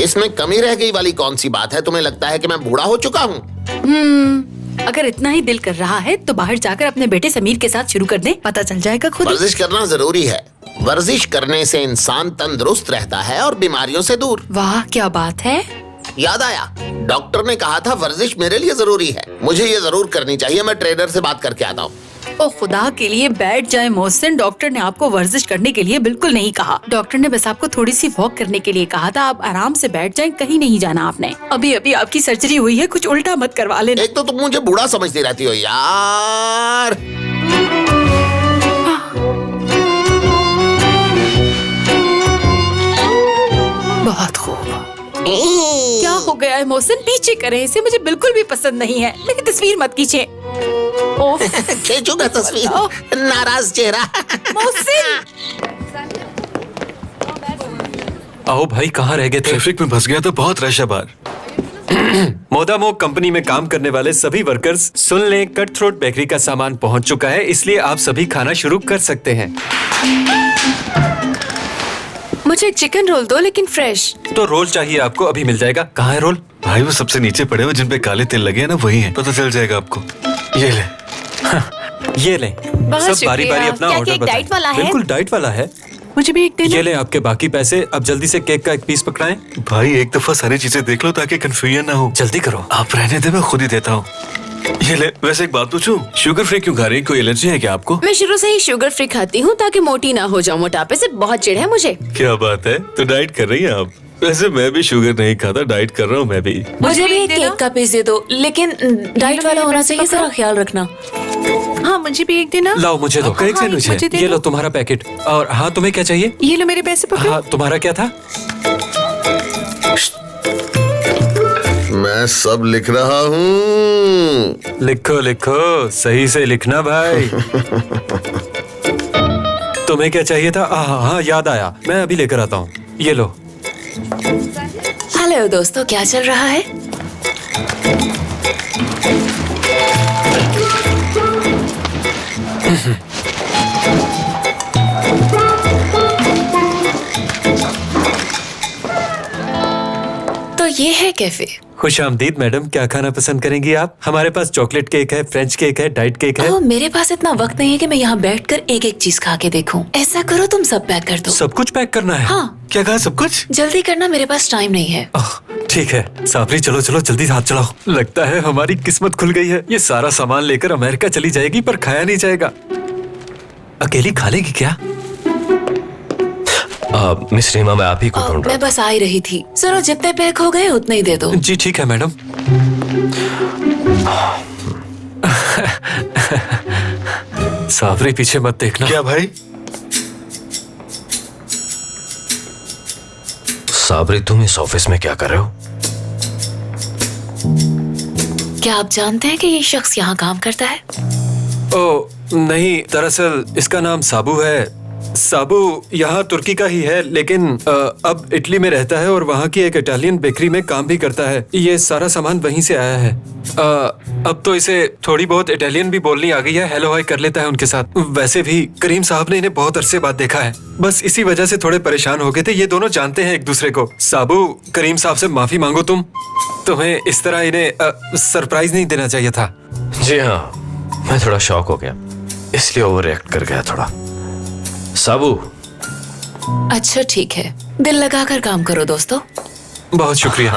इसमें कमी रह गई वाली कौन सी बात है? तुम्हें लगता है कि मैं बूढ़ा हो चुका हूँ? अगर इतना ही दिल कर रहा है तो बाहर जाकर अपने बेटे समीर के साथ शुरू कर दें, पता चल जाएगा खुद ही। वर्जिश करना जरूरी है। वर्जिश करने से इंसान तंदुरुस्त रहता है और बीमारियों से दूर। वाह क्या बात है। याद आया, डॉक्टर ने कहा था वर्जिश मेरे लिए जरूरी है, मुझे ये जरूर करनी चाहिए। मैं ट्रेनर से बात करके आता हूँ। ओ खुदा के लिए बैठ जाए मोहसिन, डॉक्टर ने आपको वर्जिश करने के लिए बिल्कुल नहीं कहा। डॉक्टर ने बस आपको थोड़ी सी वॉक करने के लिए कहा था। आप आराम से बैठ जाएं, कहीं नहीं जाना आपने। अभी अभी आपकी सर्जरी हुई है, कुछ उल्टा मत करवा लेना। एक तो तुम मुझे बूढ़ा समझती रहती हो यार। बहुत खूब। क्या हो गया है मोहसिन? पीछे करें इसे, मुझे बिल्कुल भी पसंद नहीं है। मेरी तस्वीर मत खींचे। खींचूंगा तस्वीर, नाराज चेहरा। मोहसिन आओ भाई, कहाँ रह गए थे? ट्रैफिक में फंस गया तो बहुत रश है बाहर। मोदामो कंपनी में काम करने वाले सभी वर्कर्स सुन लें, कट थ्रोट बेकरी का सामान पहुंच चुका है, इसलिए आप सभी खाना शुरू कर सकते हैं। मुझे एक चिकन रोल दो, लेकिन फ्रेश। तो रोल चाहिए आपको? अभी मिल जाएगा। कहाँ है रोल? भाई वो सबसे नीचे पड़े हुए जिन पे काले तिल लगे हैं ना, वही है। पता चल जाएगा आपको। ये ले। ये ले। सब बारी बारी अपना ऑर्डर बताएं। डाइट वाला है? बिल्कुल डाइट वाला है। मुझे भी एक देना। ये ले आपके बाकी पैसे। अब जल्दी से केक का एक पीस पकड़ाएं। भाई एक दफा सारी चीजें देख लो ताकि कंफ्यूजन ना हो। जल्दी करो। आप रहने दे, मैं खुद ही देता हूँ। ये ले। वैसे एक बात पूछूं, शुगर फ्री क्यों खा रही? कोई एलर्जी है क्या आपको? मैं शुरू से ही शुगर फ्री खाती हूँ ताकि मोटी ना हो जाऊँ। मोटापे से बहुत चिढ़ है मुझे। क्या बात है, तो डाइट कर रही हैं आप? वैसे मैं भी शुगर नहीं खाता, डाइट कर रहा हूँ मैं भी। मुझे भी एक केक का पीस दे दो, लेकिन डाइट वाला होना चाहिए, जरा ख्याल रखना। हाँ मुझे भी एक देना। लाओ मुझे दो। एक सैंडविच है। मुझे दे ये दो। लो तुम्हारा पैकेट। और हाँ, तुम्हें क्या चाहिए? ये लो मेरे पैसे पकड़ो। हाँ, तुम्हारा क्या था? मैं सब लिख रहा हूँ। लिखो लिखो, सही से लिखना भाई। तुम्हें क्या चाहिए था? हाँ हाँ याद आया, मैं अभी लेकर आता हूँ। ये लो। हेलो दोस्तों, क्या चल रहा है? तो ये है कैफे। खुशामदीद मैडम, क्या खाना पसंद करेंगी आप? हमारे पास चॉकलेट केक है, फ्रेंच केक है, डाइट केक है। ओह, मेरे पास इतना वक्त नहीं है कि मैं यहाँ बैठकर एक एक चीज खा के देखूं। ऐसा करो, तुम सब पैक कर दो। सब कुछ पैक करना है? हाँ। क्या कहा, सब कुछ? जल्दी करना, मेरे पास टाइम नहीं है। ठीक है साबरी, चलो चलो जल्दी हाथ चलाओ। लगता है हमारी किस्मत खुल गई है। ये सारा सामान लेकर अमेरिका चली जाएगी, पर खाया नहीं जाएगा। अकेली खा लेगी क्या? मिस रीमा, मैं आप ही को ढूंढ रहा मैं बस आ ही रही थी। चलो जितने पैक हो गए उतने ही दे दो। जी ठीक है मैडम। साबरी पीछे मत देखना। क्या भाई? साबरी, तुम इस ऑफिस में क्या कर रहे हो? क्या आप जानते हैं कि ये शख्स यहाँ काम करता है? ओ नहीं, दरअसल इसका नाम साबू है। साबू यहाँ तुर्की का ही है, लेकिन अब इटली में रहता है और वहाँ की एक इटालियन बेकरी में काम भी करता है। ये सारा सामान वहीं से आया है। अब तो इसे थोड़ी बहुत इटालियन भी बोलनी आ गई है। हेलो हाय कर लेता है उनके साथ। वैसे भी करीम साहब ने इन्हें बहुत अरसे बाद देखा है, बस इसी वजह से थोड़े परेशान हो गए थे। ये दोनों जानते हैं एक दूसरे को। साबू, करीम साहब से माफी मांगो। तुम्हें इस तरह इन्हें सरप्राइज नहीं देना चाहिए था। जी हाँ, मैं थोड़ा शॉक हो गया, इसलिए ओवर रिएक्ट कर गया थोड़ा। साबू। अच्छा ठीक है, दिल लगाकर काम करो दोस्तों। बहुत शुक्रिया।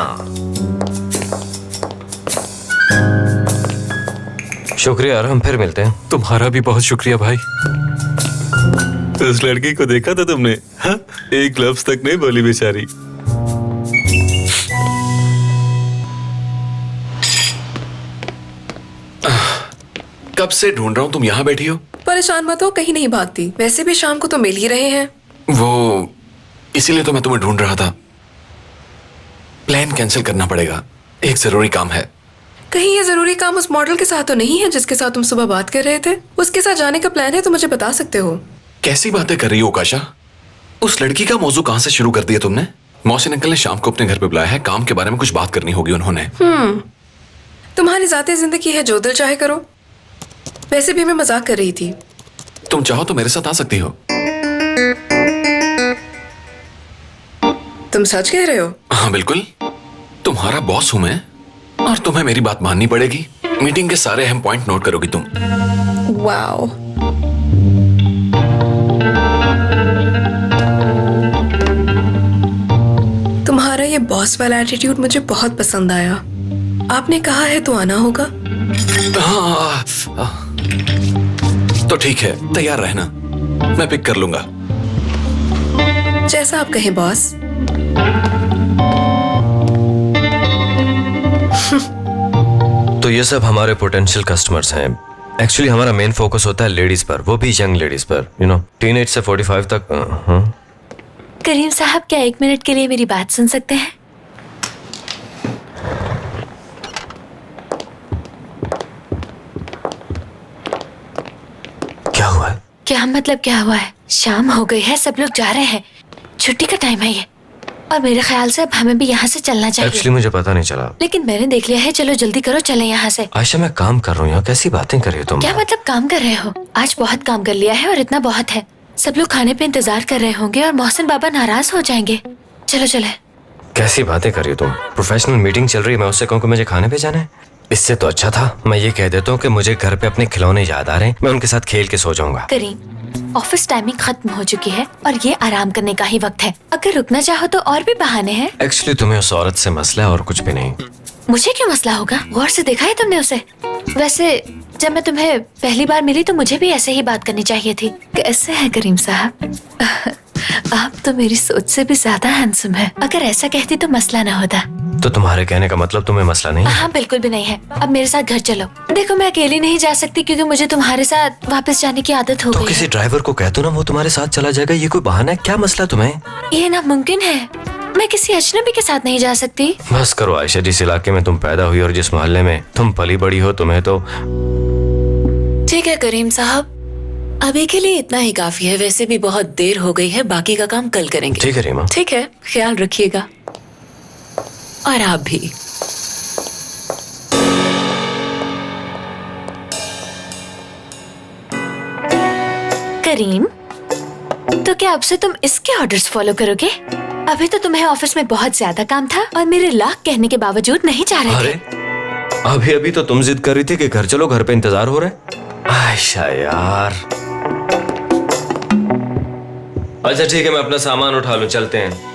शुक्रिया यार, हम फिर मिलते हैं। तुम्हारा भी बहुत शुक्रिया भाई। उस लड़की को देखा था तुमने? हाँ? एक लफ्ज तक नहीं बोली बेचारी। कब से ढूंढ रहा हूँ, तुम यहाँ बैठी हो। परेशान मत हो, कहीं नहीं भागती। वैसे भी शाम को तो मिल ही रहे हैं। वो इसीलिए तो मैं तुम्हें ढूंढ रहा था। प्लान कैंसिल करना पड़ेगा, एक जरूरी काम है। कहीं ये जरूरी काम उस मॉडल के साथ तो नहीं है जिसके साथ तुम सुबह बात कर रहे थे? उसके साथ जाने का प्लान है तो मुझे बता सकते हो। कैसी बातें कर रही हो काशा? उस लड़की का मौजू कहाँ से शुरू कर दिया तुमने? मोहसिन अंकल ने शाम को अपने घर पे बुलाया है, काम के बारे में कुछ बात करनी होगी उन्होंने। तुम्हारी जाती जिंदगी है, जो दिल चाहे करो। वैसे भी मैं मजाक कर रही थी। तुम चाहो तो मेरे साथ आ सकती हो। तुम सच कह रहे हो? हाँ बिल्कुल, तुम्हारा बॉस हूं मैं और तुम्हें मेरी बात माननी पड़ेगी। मीटिंग के सारे अहम पॉइंट नोट करोगी तुम। वाओ, तुम्हारा ये बॉस वाला एटीट्यूड मुझे बहुत पसंद आया। आपने कहा है तो आना होगा। तो ठीक है, तैयार रहना, मैं पिक कर लूंगा। जैसा आप कहें बॉस। तो ये सब हमारे पोटेंशियल कस्टमर्स हैं। एक्चुअली हमारा मेन फोकस होता है लेडीज पर, वो भी यंग लेडीज पर, यू नो, टीनेज से 45 तक। करीम साहब, क्या 1 मिनट के लिए मेरी बात सुन सकते हैं? क्या हुआ है? क्या मतलब क्या हुआ है? शाम हो गई है, सब लोग जा रहे हैं, छुट्टी का टाइम है ये, और मेरे ख्याल से अब हमें भी यहाँ से चलना चाहिए। एक्चुअली मुझे पता नहीं चला, लेकिन मैंने देख लिया है। चलो जल्दी करो, चले यहाँ से। आयशा मैं काम कर रहा हूँ यहाँ, कैसी बातें कर रही हो तुम? क्या मतलब काम कर रहे हो? आज बहुत काम कर लिया है और इतना बहुत है। सब लोग खाने पे इंतजार कर रहे होंगे और मोहसिन बाबा नाराज हो जाएंगे। चलो चले। कैसी बातें कर रही हो तुम? प्रोफेशनल मीटिंग चल रही है, मैं उससे कहूँ कि मुझे खाने पे जाना है? इससे तो अच्छा था मैं ये कह देता हूँ कि मुझे घर पे अपने खिलौने याद आ रहे हैं, मैं उनके साथ खेल के सो जाऊंगा। करीम, ऑफिस टाइमिंग खत्म हो चुकी है और ये आराम करने का ही वक्त है। अगर रुकना चाहो तो और भी बहाने हैं। एक्चुअली तुम्हें उस औरत से मसला है और कुछ भी नहीं। मुझे क्यों मसला होगा? गौर से देखा है तुमने उसे? वैसे जब मैं तुम्हें पहली बार मिली तो मुझे भी ऐसे ही बात करनी चाहिए थी। कैसे है करीम साहब? आप तो मेरी सोच से भी ज्यादा हैंडसम है। अगर ऐसा कहती तो मसला न होता। तो तुम्हारे कहने का मतलब तुम्हें मसला नहीं है? हाँ बिल्कुल भी नहीं है। अब मेरे साथ घर चलो। देखो मैं अकेली नहीं जा सकती क्योंकि मुझे तुम्हारे साथ वापस जाने की आदत हो तो गई किसी है। ड्राइवर को कह दो ना, वो तुम्हारे साथ चला जाएगा। ये कोई बहाना है? क्या मसला तुम्हें? ये नामुमकिन है, मैं किसी अजनबी के साथ नहीं जा सकती। बस करो आयशा, जिस इलाके में तुम पैदा हुई और जिस मोहल्ले में तुम पली बड़ी हो, तुम्हें तो। ठीक है करीम साहब, अभी के लिए इतना ही काफी है। वैसे भी बहुत देर हो गई है, बाकी का काम कल करेंगे। ठीक है रीमा। ठीक है, ख्याल रखिएगा। और आप भी। करीम, तो क्या अब से तुम इसके ऑर्डर्स फॉलो करोगे? अभी तो तुम्हें ऑफिस में बहुत ज्यादा काम था और मेरे लाख कहने के बावजूद नहीं जा रहे अरे थे। अभी अभी तो तुम जिद कर रही थी कि घर चलो, घर पे इंतजार हो रहा है। आयशा यार। अच्छा ठीक है, मैं अपना सामान उठा लूं, चलते हैं।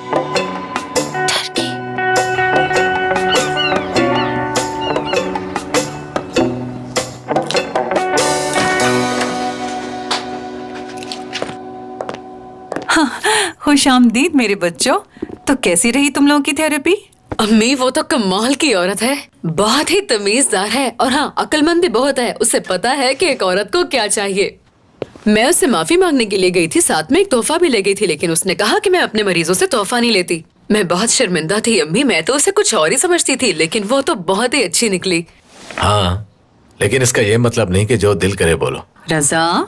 खुश आमदीद मेरे बच्चों। तो कैसी रही तुम लोगों की थेरेपी? अम्मी वो तो कमाल की औरत है, बहुत ही तमीजदार है और हाँ अक्लमंद भी बहुत है। उसे पता है कि एक औरत को क्या चाहिए। मैं उससे माफी मांगने के लिए गई थी, साथ में एक तोहफा भी ले गई थी, लेकिन उसने कहा कि मैं अपने मरीजों से तोहफा नहीं लेती। मैं बहुत शर्मिंदा थी अम्मी, मैं तो उसे कुछ और ही समझती थी, लेकिन वो तो बहुत ही अच्छी निकली। हाँ, लेकिन इसका ये मतलब नहीं कि जो दिल करे बोलो। रजा,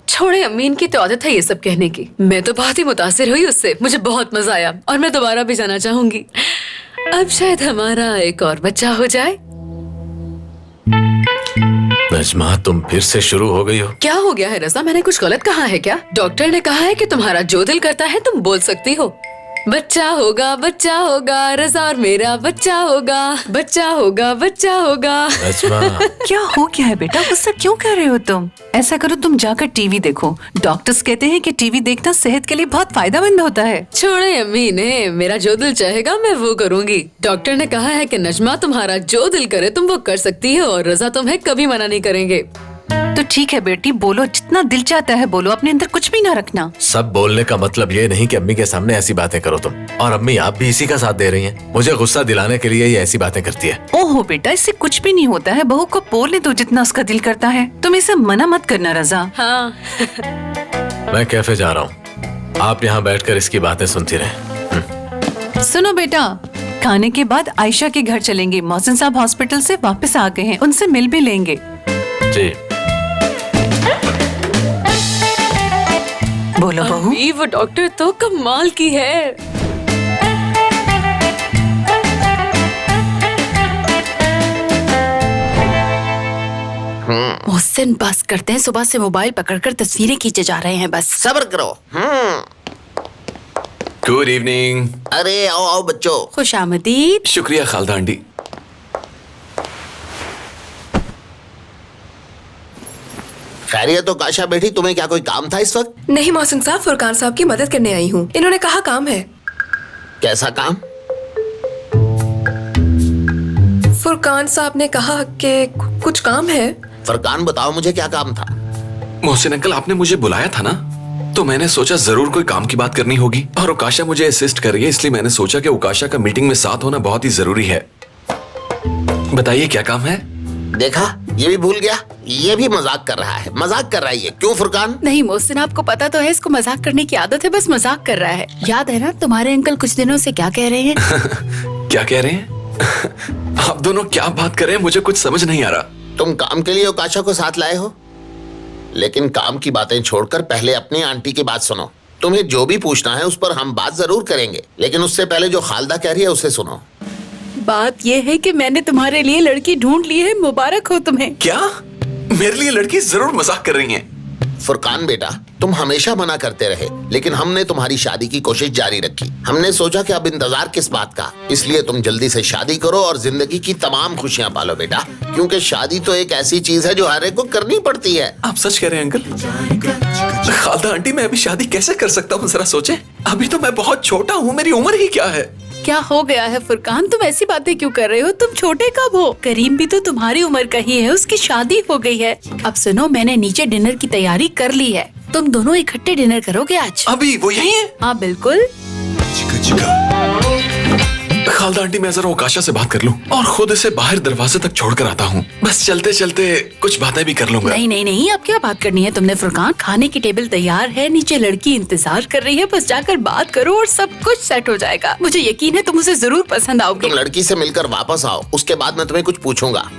छोड़े अम्मी, इनकी तो आदत है ये सब कहने की। मैं तो बहुत ही मुतासिर हुई उससे, मुझे बहुत मजा आया और मैं दोबारा भी जाना चाहूंगी। अब शायद हमारा एक और बच्चा हो जाए। नजमा, तुम फिर से शुरू हो गई हो। क्या हो गया है रज़ा? मैंने कुछ गलत कहा है क्या? डॉक्टर ने कहा है कि तुम्हारा जो दिल करता है तुम बोल सकती हो। बच्चा होगा रजा और मेरा बच्चा होगा। नजमा, क्या हो गया है बेटा, गुस्सा क्यों कर रहे हो तुम? ऐसा करो, तुम जाकर टीवी देखो। डॉक्टर्स कहते हैं कि टीवी देखना सेहत के लिए बहुत फायदेमंद होता है। छोड़े अम्मी ने, मेरा जो दिल चाहेगा मैं वो करूँगी। डॉक्टर ने कहा है कि नजमा तुम्हारा जो दिल करे तुम वो कर सकती हो और रजा तुम्हें कभी मना नहीं करेंगे। तो ठीक है बेटी, बोलो, जितना दिल चाहता है बोलो, अपने अंदर कुछ भी ना रखना। सब बोलने का मतलब ये नहीं कि अम्मी के सामने ऐसी बातें करो तुम। और अम्मी आप भी इसी का साथ दे रही हैं। मुझे गुस्सा दिलाने के लिए ये ऐसी बातें करती है। ओहो बेटा, इससे कुछ भी नहीं होता है। बहू को बोलने दो जितना उसका दिल करता है। तुम इसे मना मत करना रजा। हाँ। मैं कैफे जा रहा हूँ, आप यहाँ बैठकर इसकी बातें सुनती रहें। सुनो बेटा, खाने के बाद आयशा के घर चलेंगे। मोहसिन साहब हॉस्पिटल से वापस आ गए हैं, उनसे मिल भी लेंगे। जी। बोलो बहू। अम्मी, वो डॉक्टर तो कमाल की है। मोहसिन बस करते हैं, सुबह से मोबाइल पकड़कर तस्वीरें खींचे जा रहे हैं बस। सब्र करो। Good evening. अरे आओ आओ बच्चों। खुशामदीद। शुक्रिया खालदा आंटी। खैरियत तो काशा बेटी, तुम्हें क्या कोई काम था इस वक्त? नहीं मोहसिन साहब, फुरकान साहब की मदद करने आई हूँ। इन्होंने कहा काम है। कैसा काम? फुरकान साहब ने कहा कि कुछ काम है। फरकान बताओ मुझे क्या काम था? मोहसिन अंकल, आपने मुझे बुलाया था ना, तो मैंने सोचा जरूर कोई काम की बात करनी होगी और उकाशा मुझे असिस्ट कर रही है, इसलिए मैंने सोचा कि उकाशा का मीटिंग में साथ होना बहुत ही जरूरी है। बताइए क्या काम है? देखा, ये भी भूल गया। ये भी मजाक कर रहा है, मजाक कर रहा है ये। क्यों फुरकान? नहीं मोहसिन, आपको पता तो है इसको मजाक करने की आदत है, बस मजाक कर रहा है। याद है ना तुम्हारे अंकल कुछ दिनों से क्या कह रहे हैं? क्या कह रहे हैं? आप दोनों क्या बात कर रहे हैं, मुझे कुछ समझ नहीं आ रहा। तुम काम के लिए उकाशा को साथ लाए हो, लेकिन काम की बातें छोड़कर पहले अपनी आंटी की बात सुनो। तुम्हें जो भी पूछना है उस पर हम बात जरूर करेंगे, लेकिन उससे पहले जो खालदा कह रही है उसे सुनो। बात ये है कि मैंने तुम्हारे लिए लड़की ढूंढ ली है, मुबारक हो तुम्हें। क्या? मेरे लिए लड़की? जरूर मजाक कर रही हैं। फुरकान बेटा, तुम हमेशा मना करते रहे, लेकिन हमने तुम्हारी शादी की कोशिश जारी रखी। हमने सोचा कि अब इंतजार किस बात का, इसलिए तुम जल्दी से शादी करो और जिंदगी की तमाम खुशियां पालो बेटा, क्योंकि शादी तो एक ऐसी चीज है जो हर एक को करनी पड़ती है। आप सच कह रहे हैं अंकल? खालदा आंटी, मैं अभी शादी कैसे कर सकता हूँ, जरा सोचें। अभी तो मैं बहुत छोटा हूँ, मेरी उम्र ही क्या है। क्या हो गया है फुरकान, तुम ऐसी बातें क्यों कर रहे हो? तुम छोटे कब हो? करीम भी तो तुम्हारी उम्र का ही है, उसकी शादी हो गई है। अब सुनो, मैंने नीचे डिनर की तैयारी कर ली है, तुम दोनों इकट्ठे डिनर करोगे आज? अभी वो यही है? हाँ बिल्कुल। खालदा आंटी, मैं जरा उकाशा से बात कर लूं और खुद इसे बाहर दरवाजे तक छोड़कर आता हूँ। बस चलते चलते कुछ बातें भी कर लूंगा। नहीं नहीं नहीं, अब क्या बात करनी है तुमने फुरकान? खाने की टेबल तैयार है, नीचे लड़की इंतजार कर रही है, बस जाकर बात करो और सब कुछ सेट हो जाएगा। मुझे यकीन है तुम उसे जरूर पसंद आओगे। तुम लड़की से मिलकर वापस आओ, उसके बाद मैं तुम्हें कुछ पूछूंगा।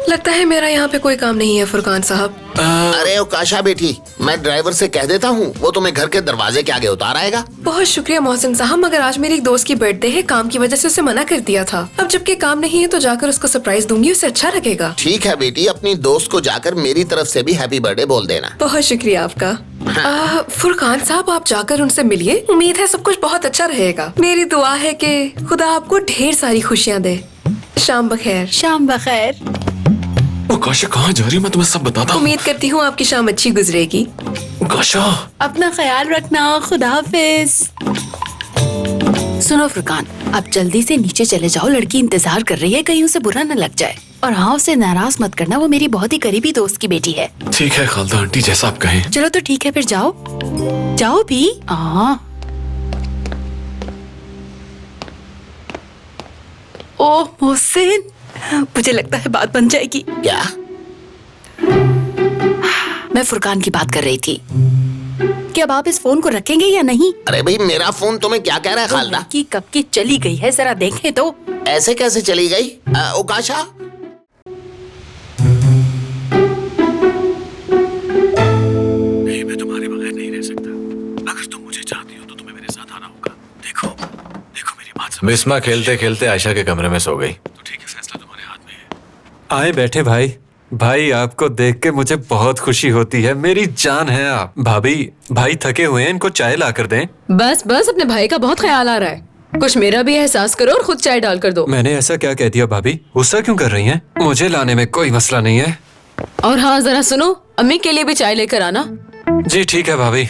लगता है मेरा यहाँ पे कोई काम नहीं है फुरकान साहब। अरे उकाशा बेटी, मैं ड्राइवर से कह देता हूँ, वो तुम्हें घर के दरवाजे के आगे उतार आएगा। बहुत शुक्रिया मोहसिन साहब, मगर आज मेरी एक दोस्त की बर्थडे है, काम की वजह से उसे मना कर दिया था। अब जबकि काम नहीं है तो जाकर उसको सरप्राइज दूंगी, उससे अच्छा लगेगा। ठीक है बेटी, अपनी दोस्त को जाकर मेरी तरफ से भी हैप्पी बर्थडे बोल देना। बहुत शुक्रिया आपका। फुरकान साहब, आप जाकर उनसे मिलिए, उम्मीद है सब कुछ बहुत अच्छा रहेगा। मेरी दुआ है कि खुदा आपको ढेर सारी खुशियाँ दे। शाम बखैर। शाम बखैर। उकाशा कहाँ जा रही है, मैं तुम्हें सब बताता हूँ। उम्मीद करती हूँ आपकी शाम अच्छी गुजरेगी। उकाशा, अपना ख्याल रखना, खुदा हाफिज। सुनो फुरकान, अब जल्दी से नीचे चले जाओ, लड़की इंतजार कर रही है, कहीं उसे बुरा न लग जाए। और हाँ, उसे नाराज मत करना, वो मेरी बहुत ही करीबी दोस्त की बेटी है। ठीक है खालदा आंटी, जैसा आप कहें। चलो तो ठीक है, फिर जाओ जाओ भी। हाँ। ओह मोहसिन, मुझे लगता है बात बन जाएगी। क्या? मैं फुरकान की बात कर रही थी कि अब आप इस फोन को रखेंगे या नहीं? अरे भाई, मेरा फोन तुम्हें क्या कह रहा है खालदा? कि कब की चली गई है, जरा देखें तो। ऐसे कैसे चली गई? उकाशा, मैं तुम्हारे बगैर नहीं रह सकता। अगर तुम मुझे चाहती हो तो तुम्हें मेरे साथ आना होगा। देखो देखो मेरी बात समझ। बिस्मा खेलते खेलते आयशा के कमरे में सो गई। तो ठीक है, फैसला तुम्हारे हाथ में है। आए बैठे भाई। भाई आपको देख के मुझे बहुत खुशी होती है, मेरी जान है आप। भाभी भाई थके हुए हैं, इनको चाय ला कर दें। बस बस, अपने भाई का बहुत ख्याल आ रहा है। कुछ मेरा भी एहसास करो और खुद चाय डाल कर दो। मैंने ऐसा क्या कह दिया भाभी? गुस्सा क्यों कर रही हैं? मुझे लाने में कोई मसला नहीं है। और हाँ, जरा सुनो, अम्मी के लिए भी चाय लेकर आना। जी ठीक है भाभी।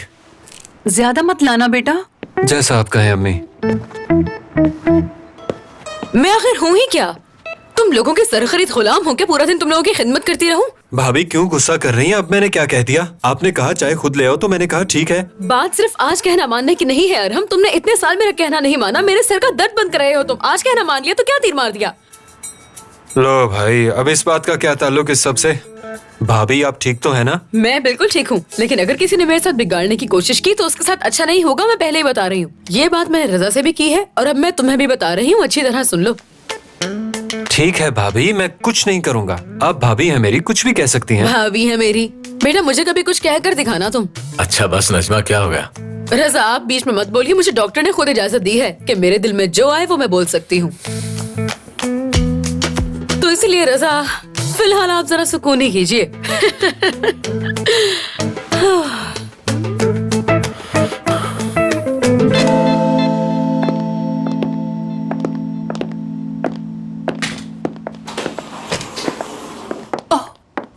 ज्यादा मत लाना बेटा। जैसा आप कहें अम्मी। मैं आखिर हूँ ही क्या? तुम लोगों के सरखरीद गुलाम होकर पूरा दिन तुम लोगों की खिदमत करती रहूं? भाभी क्यों गुस्सा कर रही हैं? अब मैंने क्या कह दिया? आपने कहा चाय खुद ले आओ तो मैंने कहा ठीक है। बात सिर्फ आज कहना मानने की नहीं है अरहम। तुमने इतने साल मेरा कहना नहीं माना, मेरे सर का दर्द बंद कर रहे हो तुम। आज कहना मान लिया तो क्या तीर मार दिया? लो भाई, अब इस बात का क्या ताल्लुक इस सब से? भाभी आप ठीक तो है ना? मैं बिल्कुल ठीक हूँ, लेकिन अगर किसी ने मेरे साथ बिगाड़ने की कोशिश की तो उसके साथ अच्छा नहीं होगा। मैं पहले ही बता रही हूँ। ये बात मैंने रजा से भी की है और अब मैं तुम्हें भी बता रही हूँ, अच्छी तरह सुन लो। ठीक है भाभी, मैं कुछ नहीं करूँगा। आप भाभी है मेरी, कुछ भी कह सकती हैं। भाभी है मेरी। बेटा मुझे कभी कुछ कहकर दिखाना तुम। अच्छा बस नजमा, क्या हो गया? रजा आप बीच में मत बोलिए। मुझे डॉक्टर ने खुद इजाजत दी है कि मेरे दिल में जो आए वो मैं बोल सकती हूँ। तो इसलिए रजा फिलहाल आप जरा सुकून ही कीजिए।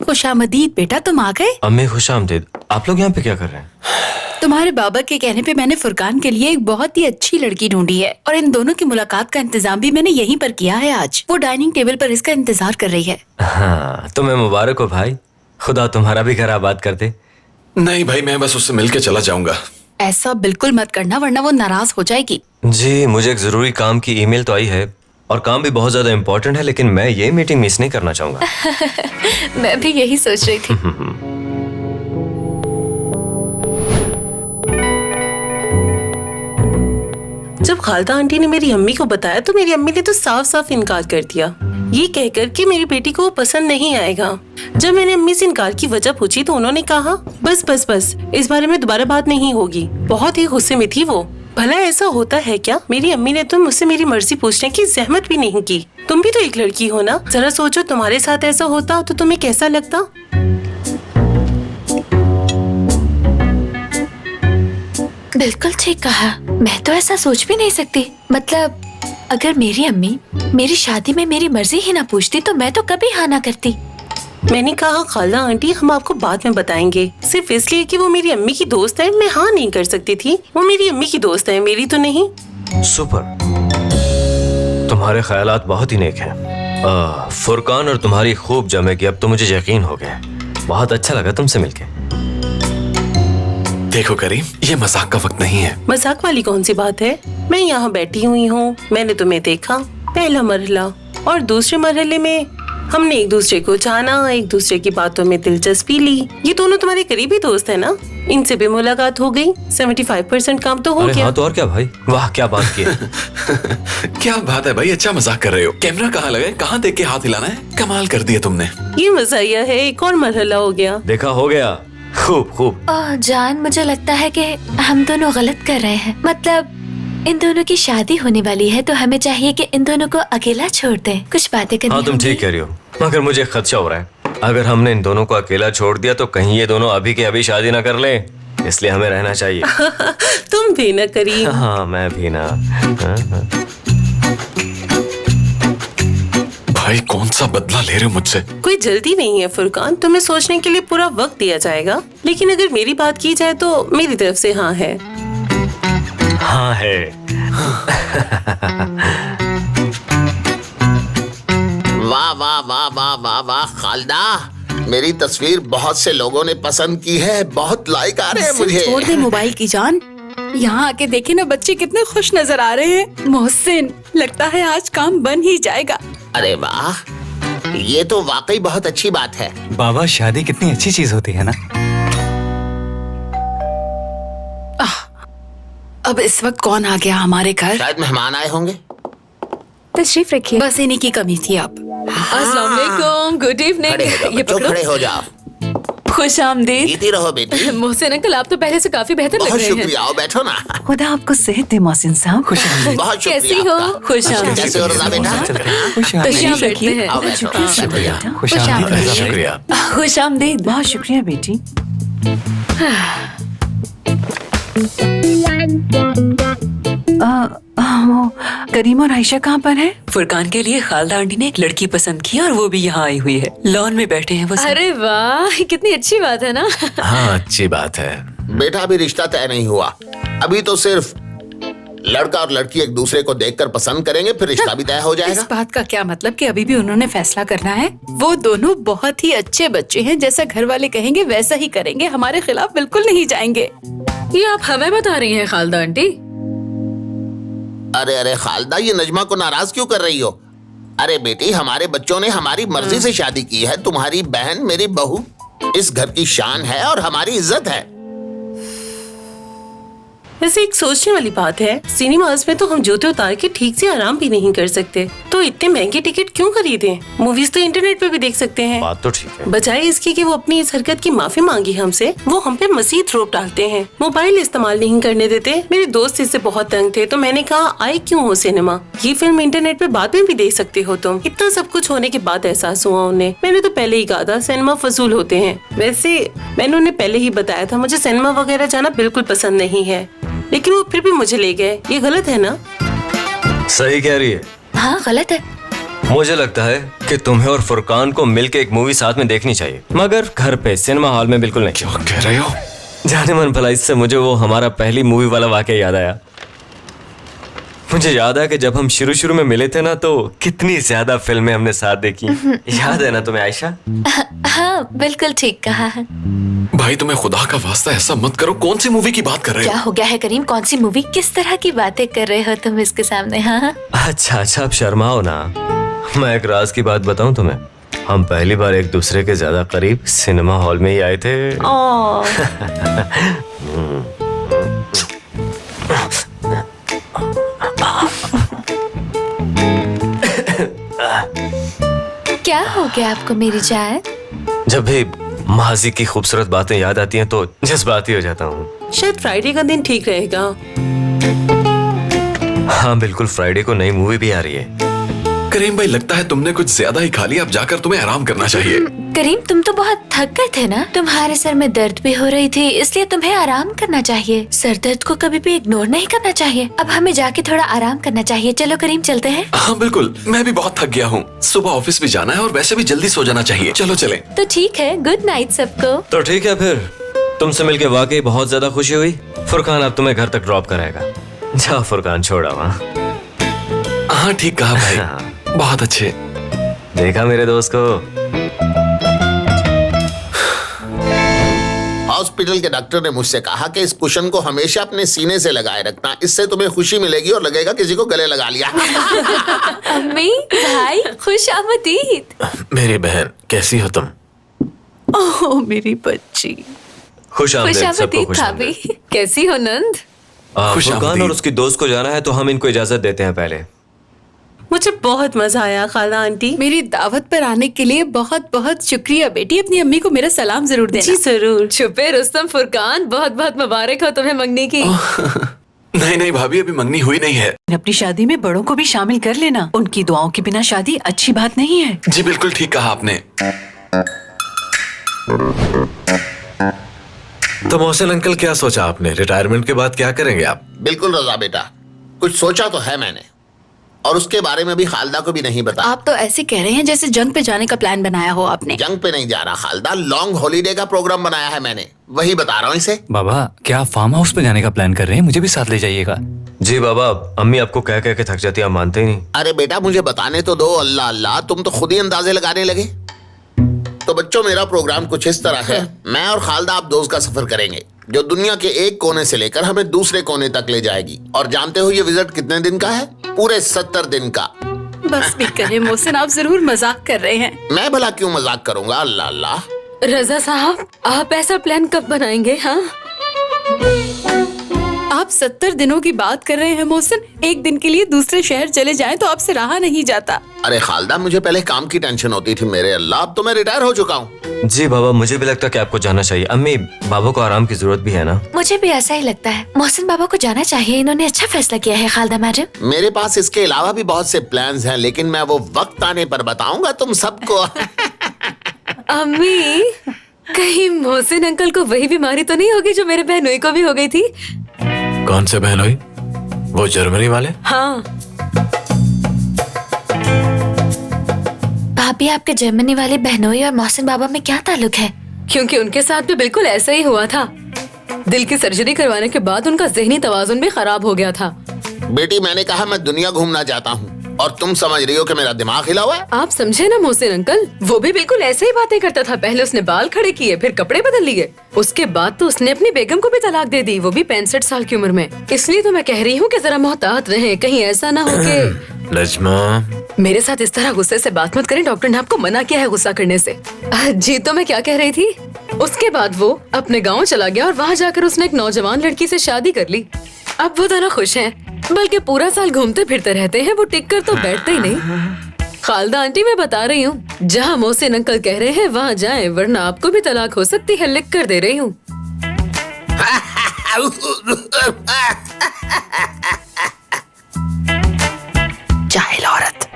खुशामदीद बेटा, तुम आ गए। अम्मी खुशामदीद। आप लोग यहाँ पे क्या कर रहे हैं? तुम्हारे बाबा के कहने पे मैंने फुरकान के लिए एक बहुत ही अच्छी लड़की ढूंढी है और इन दोनों की मुलाकात का इंतजाम भी मैंने यहीं पर किया है। आज वो डाइनिंग टेबल पर इसका इंतजार कर रही है। हाँ, तुम्हें मुबारक हो भाई। खुदा तुम्हारा भी घर आबाद कर दे। नहीं भाई, मैं बस उससे मिलके चला जाऊंगा। ऐसा बिल्कुल मत करना वरना वो नाराज हो जाएगी। जी, मुझे एक जरूरी काम की ईमेल तो आई है और काम भी बहुत ज्यादा इम्पोर्टेंट है, लेकिन मैं ये मीटिंग मिस नहीं करना चाहूंगा। मैं भी यही सोच रही थी। जब खालदा आंटी ने मेरी अम्मी को बताया तो मेरी अम्मी ने तो साफ साफ इनकार कर दिया, ये कहकर कि मेरी बेटी को वो पसंद नहीं आएगा। जब मैंने अम्मी से इनकार की वजह पूछी तो उन्होंने कहा बस बस बस, इस बारे में दोबारा बात नहीं होगी। बहुत ही गुस्से में थी वो। भला ऐसा होता है क्या? मेरी अम्मी ने तो मुझसे मेरी मर्जी पूछने की जहमत भी नहीं की। तुम भी तो एक लड़की हो ना, जरा सोचो तुम्हारे साथ ऐसा होता तो तुम्हें कैसा लगता? बिल्कुल ठीक कहा। मैं तो ऐसा सोच भी नहीं सकती। मतलब अगर मेरी अम्मी मेरी शादी में मेरी मर्जी ही ना पूछती तो मैं तो कभी हाँ ना करती। मैंने कहा खाला आंटी हम आपको बाद में बताएंगे, सिर्फ इसलिए कि वो मेरी अम्मी की दोस्त है। मैं हाँ नहीं कर सकती थी। वो मेरी अम्मी की दोस्त है, मेरी तो नहीं। सुपर, तुम्हारे ख्यालात बहुत ही नेक हैं। फुरकान और तुम्हारी खूब जमेगी, अब तो मुझे यकीन हो गया। बहुत अच्छा लगा तुमसे मिलके। देखो करीम, ये मजाक का वक्त नहीं है। मजाक वाली कौन सी बात है? मैं यहाँ बैठी हुई हूँ, मैंने तुम्हें देखा, पहला मरहला, और दूसरे मरहले में हमने एक दूसरे को जाना, एक दूसरे की बातों में दिलचस्पी ली। ये दोनों तुम्हारे करीबी दोस्त है ना, इनसे भी मुलाकात हो गई। 75% काम तो हो गया। हाँ तो और क्या भाई, वाह क्या बात की है। क्या बात है भाई, अच्छा मजाक कर रहे हो। कैमरा कहाँ लगा है, कहाँ देख के हाथ हिलाना है? कमाल कर दिया तुमने। ये मजाया है, एक और मरहला हो गया। देखा, हो गया। खूब खूब। जान, मुझे लगता है कि हम दोनों गलत कर रहे हैं। मतलब इन दोनों की शादी होने वाली है तो हमें चाहिए कि इन दोनों को अकेला छोड़ दें, कुछ बातें करनी हाँ तुम ठीक कह रही हो, मगर मुझे खदशा हो रहा है। अगर हमने इन दोनों को अकेला छोड़ दिया तो कहीं ये दोनों अभी के अभी शादी ना कर लें, इसलिए हमें रहना चाहिए। तुम भी ना करीम। हाँ मैं भी ना। हाँ। भाई कौन सा बदला ले रहे हो मुझसे? कोई जल्दी नहीं है फुरकान, तुम्हें सोचने के लिए पूरा वक्त दिया जाएगा। लेकिन अगर मेरी बात की जाए तो मेरी तरफ से हाँ है। हाँ है। वाह वाह वाह वाह वाह वाह खालदा, मेरी तस्वीर बहुत से लोगों ने पसंद की है, बहुत लाइक आ रहे हैं मुझे। छोड़ दे मोबाइल की जान, यहाँ आके देखे ना बच्चे कितने खुश नजर आ रहे हैं। मोहसिन, लगता है आज काम बन ही जाएगा। अरे वाह, ये तो वाकई बहुत अच्छी बात है। बाबा, शादी कितनी अच्छी चीज होती है ना। अब इस वक्त कौन आ गया हमारे घर? शायद मेहमान आए होंगे। तशरीफ रखिए। बस इन्हीं की कमी थी। अब अस्सलाम वालेकुम, गुड खड़े हो इवनिंग। जाओ ये बच्चों, पकड़ो। खड़े हो जाओ। खुश आमदीद। जीती रहो बेटी। मोहसिन अंकल, आप तो पहले से काफी बेहतर लग बहुत रहे हैं। शुक्रिया, आओ बैठो ना। खुदा आपको सेहत दे मोहसिन साहब। खुश बहुत शुक्रिया कैसी हो? आपका। खुश आमदीद। कैसे हो रजा बेटा? तशरीफ बैठते हैं। आओ बैठो। शुक्रिया। खुश आमदीद। शुक्रिया। खुश आमदीद। बहुत शुक्रिया बेटी। वो करीम और आयशा कहाँ पर है? फुरकान के लिए खालदा आंटी ने एक लड़की पसंद की और वो भी यहाँ आई हुई है। लॉन में बैठे हैं वो सब। अरे वाह, कितनी अच्छी बात है ना। हाँ, अच्छी बात है। बेटा अभी रिश्ता तय नहीं हुआ, अभी तो सिर्फ लड़का और लड़की एक दूसरे को देखकर पसंद करेंगे, फिर रिश्ता भी तय हो इस जाएगा। बात का क्या मतलब कि अभी भी उन्होंने फैसला करना है? वो दोनों बहुत ही अच्छे बच्चे हैं, जैसा घर वाले कहेंगे वैसा ही करेंगे, हमारे खिलाफ बिल्कुल नहीं जाएंगे। ये आप हमें बता रही हैं खालदा आंटी? अरे अरे खालदा, ये नजमा को नाराज क्यों कर रही हो? अरे बेटी, हमारे बच्चों ने हमारी मर्जी से शादी की है। तुम्हारी बहन मेरी बहू इस घर की शान है और हमारी इज्जत है। वैसे एक सोचने वाली बात है, सिनेमाज में तो हम जूते उतार के ठीक से आराम भी नहीं कर सकते, तो इतने महंगे टिकट क्यों खरीदें? मूवीज तो इंटरनेट पे भी देख सकते हैं। बात तो ठीक है। बजाय इसके कि वो अपनी इस हरकत की माफी मांगी हमसे, वो हम पे मजीद रोक डालते हैं। मोबाइल इस्तेमाल नहीं करने देते। मेरे दोस्त इससे बहुत तंग थे, तो मैंने कहा आए क्यों हो सिनेमा, ये फिल्म इंटरनेट पे बाद में भी देख सकते हो तुम। इतना सब कुछ होने के बाद एहसास हुआ उन्हें। मैंने तो पहले ही कहा था सिनेमा फजूल होते हैं। वैसे मैंने उन्हें पहले ही बताया था मुझे सिनेमा वगैरह जाना बिल्कुल पसंद नहीं है, लेकिन वो फिर भी मुझे ले गए। ये गलत है ना? सही कह रही है। हाँ गलत है। मुझे लगता है कि तुम्हें और फुरकान को मिलके एक मूवी साथ में देखनी चाहिए, मगर घर पे सिनेमा हॉल में बिल्कुल नहीं। क्या कह रहे हो? जाने मन भला, इससे मुझे वो हमारा पहली मूवी वाला वाकया याद आया। मुझे याद है कि जब हम शुरू शुरू में मिले थे ना, तो कितनी ज्यादा फिल्में हमने साथ देखी। याद है ना तुम्हें आयशा? हाँ बिल्कुल ठीक कहा है। भाई तुम्हें खुदा का वास्ता ऐसा मत करो। कौन सी मूवी की बात कर रहे क्या हो? हो गया है करीम? कौन सी मूवी? किस तरह की बातें कर रहे हो तुम इसके सामने? हाँ अच्छा अच्छा, अब शर्माओ ना। मैं एक राज की बात बताऊं तुम्हें। हम पहली बार एक दूसरे के ज्यादा करीब सिनेमा हॉल में ही आए थे। क्या हो गया आपको मेरी जान? जब भी माजी की खूबसूरत बातें याद आती हैं तो जज्बाती हो जाता हूँ। शायद फ्राइडे का दिन ठीक रहेगा। हाँ बिल्कुल, फ्राइडे को नई मूवी भी आ रही है। करीम भाई, लगता है तुमने कुछ ज्यादा ही खा लिया। अब जाकर तुम्हें आराम करना चाहिए। करीम तुम तो बहुत थक गए थे ना, तुम्हारे सर में दर्द भी हो रही थी, इसलिए तुम्हें आराम करना चाहिए। सर दर्द को कभी भी इग्नोर नहीं करना चाहिए। अब हमें जाके थोड़ा आराम करना चाहिए। चलो करीम चलते हैं। हाँ बिल्कुल, मैं भी बहुत थक गया हूँ। सुबह ऑफिस भी जाना है और वैसे भी जल्दी सो जाना चाहिए। चलो चले। तो ठीक है, गुड नाइट सबको। तो ठीक है, फिर तुमसे मिलके वाकई बहुत ज्यादा खुशी हुई। फुरकान अब तुम्हें घर तक ड्रॉप कराएगा। जाओ फुरकान, छोड़ा वहाँ। हाँ ठीक कहा भाई, बहुत अच्छे। देखा मेरे दोस्त को? हॉस्पिटल के डॉक्टर ने मुझसे कहा कि इस कुशन को हमेशा अपने सीने से लगाए रखना, इससे तुम्हें खुशी मिलेगी और लगेगा किसी को गले लगा लिया। अम्मी भाई खुश आमदीद। मेरी बहन, कैसी हो तुम? ओह मेरी बच्ची। खुश आमदीद खुश सबको। आमदीद खुश भाभी। आमदीद। कैसी हो नंद? खुश फुरकान आमदीद। और उसकी दोस्त को जाना है तो हम इनको इजाजत देते हैं पहले। मुझे बहुत मजा आया खाला आंटी। मेरी दावत पर आने के लिए बहुत बहुत शुक्रिया बेटी। अपनी अम्मी को मेरा सलाम जरूर देना। जी जरूर। छुपे रुस्तम फुरकान, बहुत बहुत मुबारक हो तुम्हें मंगनी की। नहीं नहीं भाभी, अभी मंगनी हुई नहीं है। अपनी शादी में बड़ों को भी शामिल कर लेना। उनकी दुआओं के बिना शादी अच्छी बात नहीं है। जी बिल्कुल ठीक कहा आपने। तो मोहसिन अंकल, क्या सोचा आपने? रिटायरमेंट के बाद क्या करेंगे आप? बिल्कुल रजा बेटा, कुछ सोचा तो है मैंने, और उसके बारे में भी खालदा को भी नहीं बताया। आप तो ऐसे कह रहे हैं जैसे जंग पे जाने का प्लान बनाया हो आपने। जंग पे नहीं जा रहा खालदा, लॉन्ग हॉलीडे का प्रोग्राम बनाया है मैंने, वही बता रहा हूँ इसे। बाबा, क्या आप फार्म हाउस पे जाने का प्लान कर रहे हैं? मुझे भी साथ ले जाइएगा। जी बाबा, अम्मी आपको कह कह के थक जाती है, आप मानते ही नहीं। अरे बेटा मुझे बताने तो दो। अल्लाह अल्लाह, तुम तो खुद ही अंदाजे लगाने लगे। तो बच्चों, मेरा प्रोग्राम कुछ इस तरह है। मैं और खालदा आप दोस्त का सफर करेंगे जो दुनिया के एक कोने से लेकर हमें दूसरे कोने तक ले जाएगी। और जानते हो ये विजिट कितने दिन का है? पूरे 70 दिन का। बस भी करें मोहसिन, आप जरूर मजाक कर रहे हैं। मैं भला क्यों मजाक करूंगा? अल्लाह अल्लाह। रजा साहब, आप ऐसा प्लान कब बनाएंगे? हाँ आप 70 दिनों की बात कर रहे हैं मोहसिन। एक दिन के लिए दूसरे शहर चले जाएं तो आपसे रहा नहीं जाता। अरे खालदा, मुझे पहले काम की टेंशन होती थी। मेरे अल्लाह, अब तो मैं रिटायर हो चुका हूँ। जी बाबा, मुझे भी लगता है कि आपको जाना चाहिए। अम्मी, बाबा को आराम की जरूरत भी है ना। मुझे भी ऐसा ही लगता है। मोहसिन बाबा को जाना चाहिए। इन्होंने अच्छा फैसला किया है खालदा मैडम। मेरे पास इसके अलावा भी बहुत से प्लान्स हैं, लेकिन मैं वो वक्त आने पर बताऊंगा तुम सबको। अम्मी, कहीं मोहसिन अंकल को वही बीमारी तो नहीं होगी जो मेरे बहनोई को भी हो गई थी? कौन से बहनोई? वो जर्मनी वाले? हाँ। भाभी, आपके जर्मनी वाले बहनोई और मोहसिन बाबा में क्या ताल्लुक है? क्योंकि उनके साथ भी बिल्कुल ऐसा ही हुआ था। दिल की सर्जरी करवाने के बाद उनका ज़हनी तवाजुन भी खराब हो गया था। बेटी, मैंने कहा मैं दुनिया घूमना चाहता हूँ और तुम समझ रही हो कि मेरा दिमाग हिला हुआ है। आप समझे ना मोहसिन अंकल, वो भी बिल्कुल ऐसे ही बातें करता था। पहले उसने बाल खड़े किए, फिर कपड़े बदल लिए, उसके बाद तो उसने अपनी बेगम को भी तलाक दे दी, वो भी 65 साल की उम्र में। इसलिए तो मैं कह रही हूँ कि जरा मोहतात रहें, कहीं ऐसा ना हो कि नजमा, मेरे साथ इस तरह गुस्से से बात मत करें। डॉक्टर ने आपको मना किया है गुस्सा करने से। जी, तो मैं क्या कह रही थी, उसके बाद वो अपने गाँव चला गया और वहाँ जाकर उसने एक नौजवान लड़की से शादी कर ली। अब वो दोनों खुश हैं, बल्कि पूरा साल घूमते फिरते रहते हैं। वो टिक कर तो बैठते ही नहीं। खालदा आंटी, मैं बता रही हूँ, जहाँ मोहसिन अंकल कह रहे हैं वहाँ जाएं, वरना आपको भी तलाक हो सकती है। लिख कर दे रही हूँ। जाहिल औरत।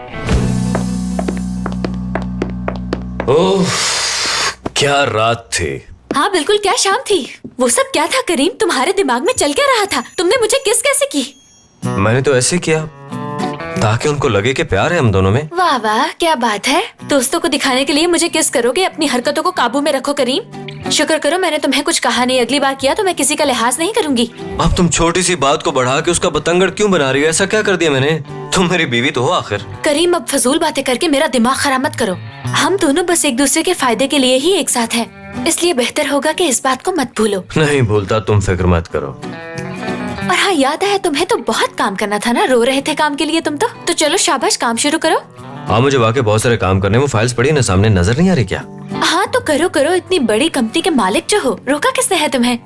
ओह, क्या रात थी। हाँ बिल्कुल, क्या शाम थी। वो सब क्या था करीम? तुम्हारे दिमाग में चल क्या रहा था? तुमने मुझे किस कैसे की? मैंने तो ऐसे किया ताकि उनको लगे कि प्यार है हम दोनों में। वाह वाह, क्या बात है। दोस्तों को दिखाने के लिए मुझे किस करोगे? अपनी हरकतों को काबू में रखो करीम। शुक्र करो मैंने तुम्हें कुछ कहा नहीं। अगली बार किया तो मैं किसी का लिहाज नहीं करूंगी। अब तुम छोटी सी बात को बढ़ा के उसका बतंगड़ क्यों बना रही हो? ऐसा क्या कर दिया मैंने? तुम मेरी बीवी तो हो आखिर। करीम, अब फजूल बातें करके मेरा दिमाग खराब मत करो। हम दोनों बस एक दूसरे के फायदे के लिए ही एक साथ हैं, इसलिए बेहतर होगा कि इस बात को मत भूलो। नहीं भूलता, तुम फिक्र मत करो। और हाँ, याद है तुम्हें तो बहुत काम करना था ना। रो रहे थे काम के लिए तुम तो चलो शाबाश, काम शुरू करो। हाँ, मुझे वाकई बहुत सारे काम करने। वो फाइल्स पड़ी ना सामने, नजर नहीं आ रही क्या? हाँ तो करो करो, इतनी बड़ी कंपनी के मालिक जो हो, रोका किसने है तुम्हें?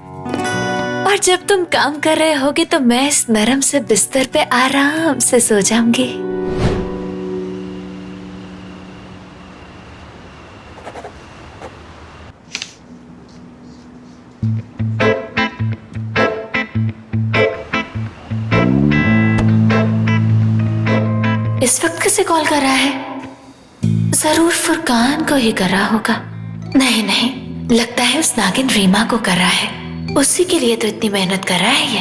और जब तुम काम कर रहे होगे तो मैं इस नरम से बिस्तर पे आराम से सो जाऊंगी। इस वक्त किसे कॉल कर रहा है? जरूर फुरकान को ही कर रहा होगा। नहीं नहीं, लगता है उस नागिन रीमा को कर रहा है। उसी के लिए तो इतनी मेहनत कर रहा है ये।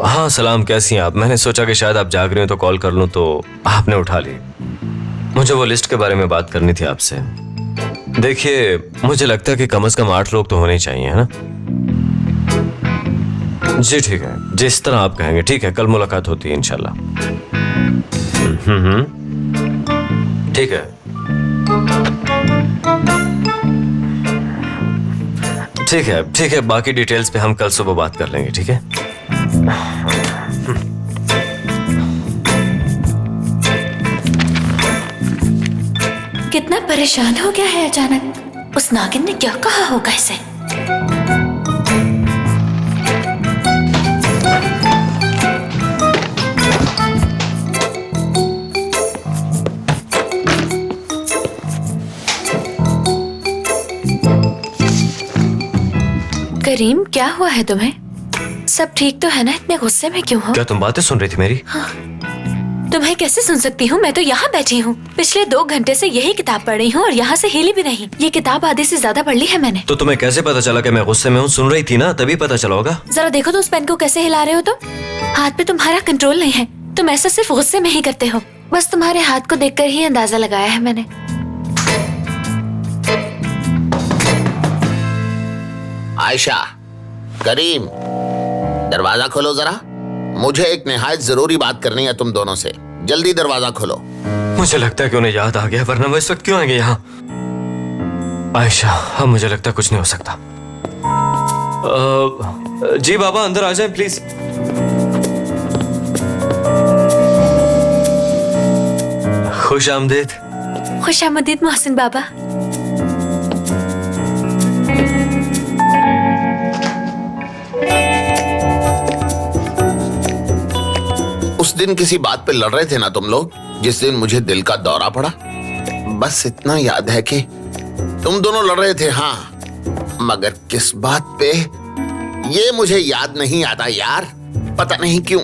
हाँ सलाम, कैसी हैं आप? मैंने सोचा कि शायद आप जाग रहे हो तो कॉल कर लूं, तो आपने उठा ली। मुझे वो लिस्ट के बारे में बात करनी थी आपसे। देखिए, मुझे लगता है कि कम से कम 8 लोग तो होने चाहिए, है ना? जी ठीक है, जिस तरह आप कहेंगे। ठीक है, कल मुलाकात होती है इंशाल्लाह। ठीक है, ठीक है, ठीक है। बाकी डिटेल्स पे हम कल सुबह बात कर लेंगे, ठीक है? कितना परेशान हो गया है अचानक। उस नागिन ने क्या कहा होगा इसे? करीम, क्या हुआ है तुम्हें? सब ठीक तो है ना? इतने गुस्से में क्यों हो? क्या तुम बातें सुन रही थी मेरी? हाँ। तुम्हें कैसे सुन सकती हूँ? मैं तो यहाँ बैठी हूँ, पिछले 2 घंटे से यही किताब पढ़ रही हूँ और यहाँ से हिली भी नहीं। ये किताब आधे से ज्यादा पढ़ ली है मैंने। तो तुम्हें कैसे पता चला कि मैं गुस्से में हूँ? सुन रही थी ना, तभी पता चला होगा। जरा देखो तो उस पेन को कैसे हिला रहे हो तुम। हाथ पे तुम्हारा कंट्रोल नहीं है। तुम ऐसा सिर्फ गुस्से में ही करते हो। बस तुम्हारे हाथ को देखकर ही अंदाजा लगाया है मैंने। आयशा, करीम, दरवाजा खोलो जरा। मुझे एक निहायत जरूरी बात करनी है तुम दोनों से। जल्दी दरवाजा खोलो। मुझे लगता है कि उन्हें याद आ गया, वरना वो इस वक्त क्यों आएंगे यहाँ? आयशा, अब मुझे लगता है कुछ नहीं हो सकता। जी बाबा, अंदर आ जाएं प्लीज। खुश आमदीद। खुश आमदीद मोहसिन बाबा। दिन किसी बात पे लड़ रहे थे ना तुम लोग, जिस दिन मुझे दिल का दौरा पड़ा, बस इतना याद है कि तुम दोनों लड़ रहे थे, हाँ, मगर किस बात पे ये मुझे याद नहीं आता यार, पता नहीं क्यों।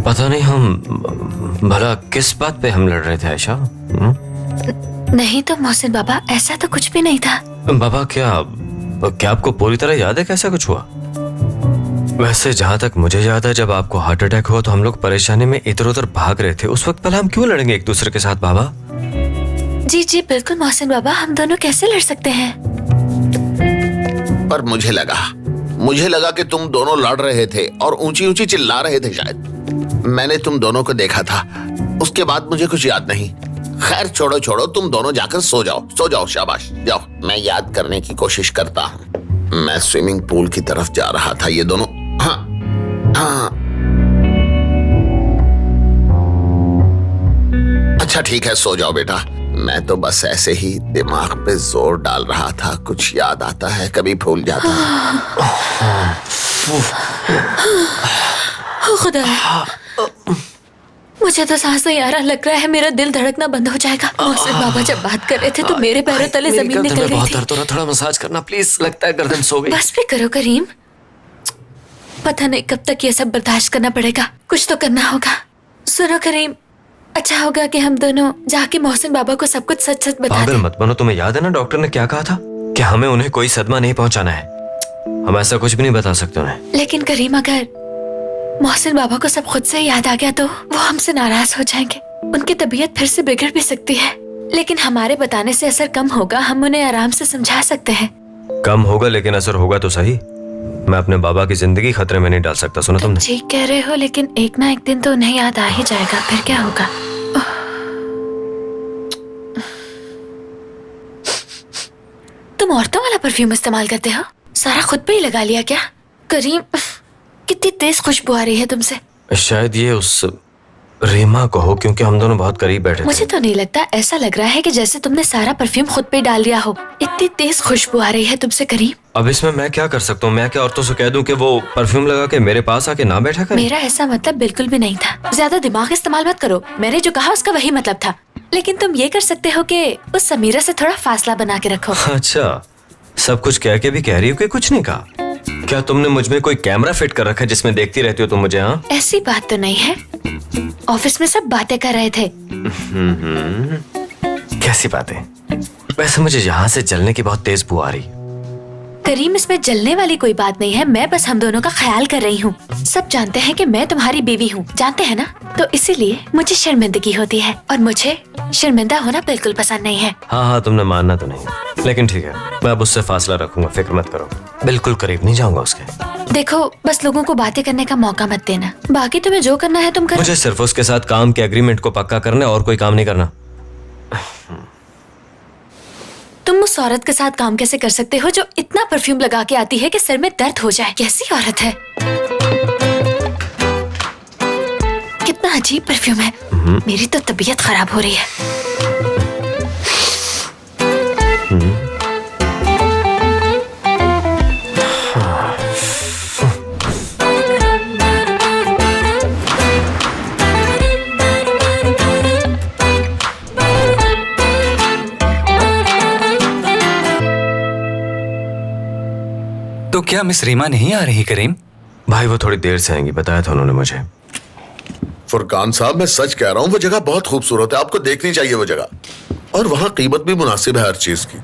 पता नहीं हम भला किस बात पे हम लड़ रहे थे आयशा? नहीं तो मोहसिन बाबा, ऐसा तो कुछ भी नहीं था। बाबा क्या आपको पूरी तरह याद है कैसा कुछ हुआ? वैसे जहाँ तक मुझे याद है, जब आपको हार्ट अटैक हुआ तो हम लोग परेशानी में इधर उधर भाग रहे थे। उस वक्त पहले हम क्यों लड़ेंगे एक दूसरे के साथ बाबा? जी जी बिल्कुल मोहसिन बाबा, हम दोनों कैसे लड़ सकते हैं? पर मुझे लगा कि तुम दोनों लड़ रहे थे और ऊंची ऊंची चिल्ला रहे थे शायद। मैंने तुम दोनों को देखा था, उसके बाद मुझे कुछ याद नहीं। खैर छोड़ो, तुम दोनों जाकर सो जाओ, शाबाश जाओ। मैं याद करने की कोशिश करता हूँ। मैं स्विमिंग पूल की तरफ जा रहा था, ये दोनों, हाँ। अच्छा ठीक है, सो जाओ बेटा। मैं तो बस ऐसे ही दिमाग पे जोर डाल रहा था, कुछ याद आता है कभी भूल जाता है। खुदा, मुझे तो सांस नहीं आ रहा, लग रहा है मेरा दिल धड़कना बंद हो जाएगा। मोहसिन बाबा जब बात कर रहे थे तो मेरे पैरों तले जमीन निकल रही थी। दर्द हो रहा, थोड़ा मसाज करना प्लीज, लगता है गर्दन सो गई। बस भी करो करीम, पता नहीं कब तक ये सब बर्दाश्त करना पड़ेगा, कुछ तो करना होगा। सुनो करीम, अच्छा होगा कि हम दोनों जाके मोहसिन बाबा को सब कुछ सच सच बता पागल दें। मत बनो, तुम्हें याद है ना डॉक्टर ने क्या कहा था कि हमें उन्हें कोई सदमा नहीं पहुंचाना है। हम ऐसा कुछ भी नहीं बता सकते उन्हें। लेकिन करीम, अगर मोहसिन बाबा को सब खुद से याद आ गया तो वो हमसे नाराज हो जाएंगे। उनकी तबीयत फिर से बिगड़ भी सकती है, लेकिन हमारे बताने से असर कम होगा। हम उन्हें आराम से समझा सकते हैं। कम होगा लेकिन असर होगा तो सही। मैं अपने बाबा की जिंदगी खतरे में नहीं डाल सकता। सुना तुमने? ठीक कह रहे हो, लेकिन एक ना एक दिन तो उन्हें याद आ ही जाएगा, फिर क्या होगा? तुम औरतों वाला परफ्यूम इस्तेमाल करते हो? सारा खुद पे ही लगा लिया क्या? करीम, कितनी तेज खुशबू आ रही है तुमसे। शायद ये उस रीमा को हो, क्योंकि हम दोनों बहुत करीब बैठे मुझे तो नहीं लगता, ऐसा लग रहा है कि जैसे तुमने सारा परफ्यूम खुद पे डाल लिया हो। इतनी तेज खुशबू आ रही है तुमसे करीम। अब इसमें मैं क्या कर सकता हूँ? मैं क्या औरतों से कह दूं कि वो परफ्यूम लगा के मेरे पास आके ना बैठा करें? मेरा ऐसा मतलब बिल्कुल भी नहीं था। ज्यादा दिमाग इस्तेमाल मत करो, मैंने जो कहा उसका वही मतलब था। लेकिन तुम ये कर सकते हो कि उस समीरा से थोड़ा फासला बना के रखो। अच्छा, सब कुछ कह के भी कह रही हो कि कुछ नहीं कहा? क्या तुमने मुझ में कोई कैमरा फिट कर रखा है जिसमें देखती रहती हो तुम मुझे? हाँ, ऐसी बात तो नहीं है, ऑफिस में सब बातें कर रहे थे। कैसी बातें? वैसे मुझे यहाँ से जलने की बहुत तेज बू आ रही। करीम, इसमें जलने वाली कोई बात नहीं है, मैं बस हम दोनों का ख्याल कर रही हूँ। सब जानते हैं कि मैं तुम्हारी बीवी हूँ, जानते हैं ना? तो इसीलिए मुझे शर्मिंदगी होती है, और मुझे शर्मिंदा होना बिल्कुल पसंद नहीं है। हाँ, तुमने मानना तो नहीं, लेकिन ठीक है, मैं अब उससे फासला रखूंगा, फिक्र मत करो। बिल्कुल करीब नहीं जाऊंगा उसके। देखो, बस लोगों को बातें करने का मौका मत देना, बाकी तुम्हें जो करना है तुम करो। मुझे सिर्फ उसके साथ काम के एग्रीमेंट को पक्का करना है और कोई काम नहीं करना। तुम उस औरत के साथ काम कैसे कर सकते हो जो इतना परफ्यूम लगा के आती है कि सिर में दर्द हो जाए? कैसी औरत है? कितना अजीब परफ्यूम है। मेरी तो तबीयत खराब हो रही है। तो क्या मिस रीमा नहीं आ रही करीम? भाई वो थोड़ी देर से आएंगी, बताया था उन्होंने मुझे। फुरकान साहब, मैं सच कह रहा हूँ, वो जगह बहुत खूबसूरत है, आपको देखनी चाहिए वो जगह। और वहाँ कीमत भी मुनासिब है हर चीज की,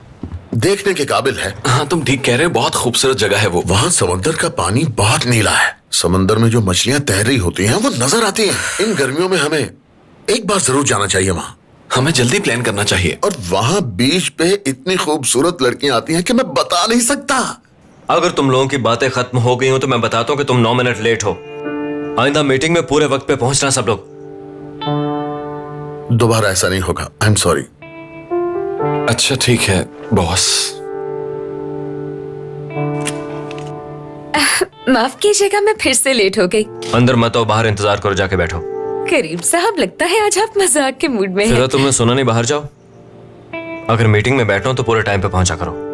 देखने के काबिल है। हाँ, तुम ठीक कह रहे हो, बहुत खूबसूरत जगह है वो। वहाँ समंदर का पानी बहुत नीला है, समंदर में जो मछलियाँ तैर रही होती हैं वो नजर आती हैं। इन गर्मियों में हमें एक बार जरूर जाना चाहिए वहाँ। हमें जल्दी प्लान करना चाहिए। और वहाँ बीच पे इतनी खूबसूरत लड़कियां आती हैं कि मैं बता नहीं सकता। अगर तुम लोगों की बातें खत्म हो गई हो तो मैं बताता हूँ कि तुम 9 मिनट लेट हो। आइंदा मीटिंग में पूरे वक्त पे पहुंचना सब लोग। दोबारा ऐसा नहीं होगा, आई एम सॉरी। अच्छा ठीक है बॉस। माफ कीजिएगा, मैं फिर से लेट हो गई। अंदर मत आओ, बाहर इंतजार करो, जाके बैठो। करीम साहब, लगता है आज आप मजाक के मूड में हैं। तुमने सुना नहीं, बाहर जाओ। अगर मीटिंग में बैठना हो तो पूरे टाइम पे पहुंचा करो।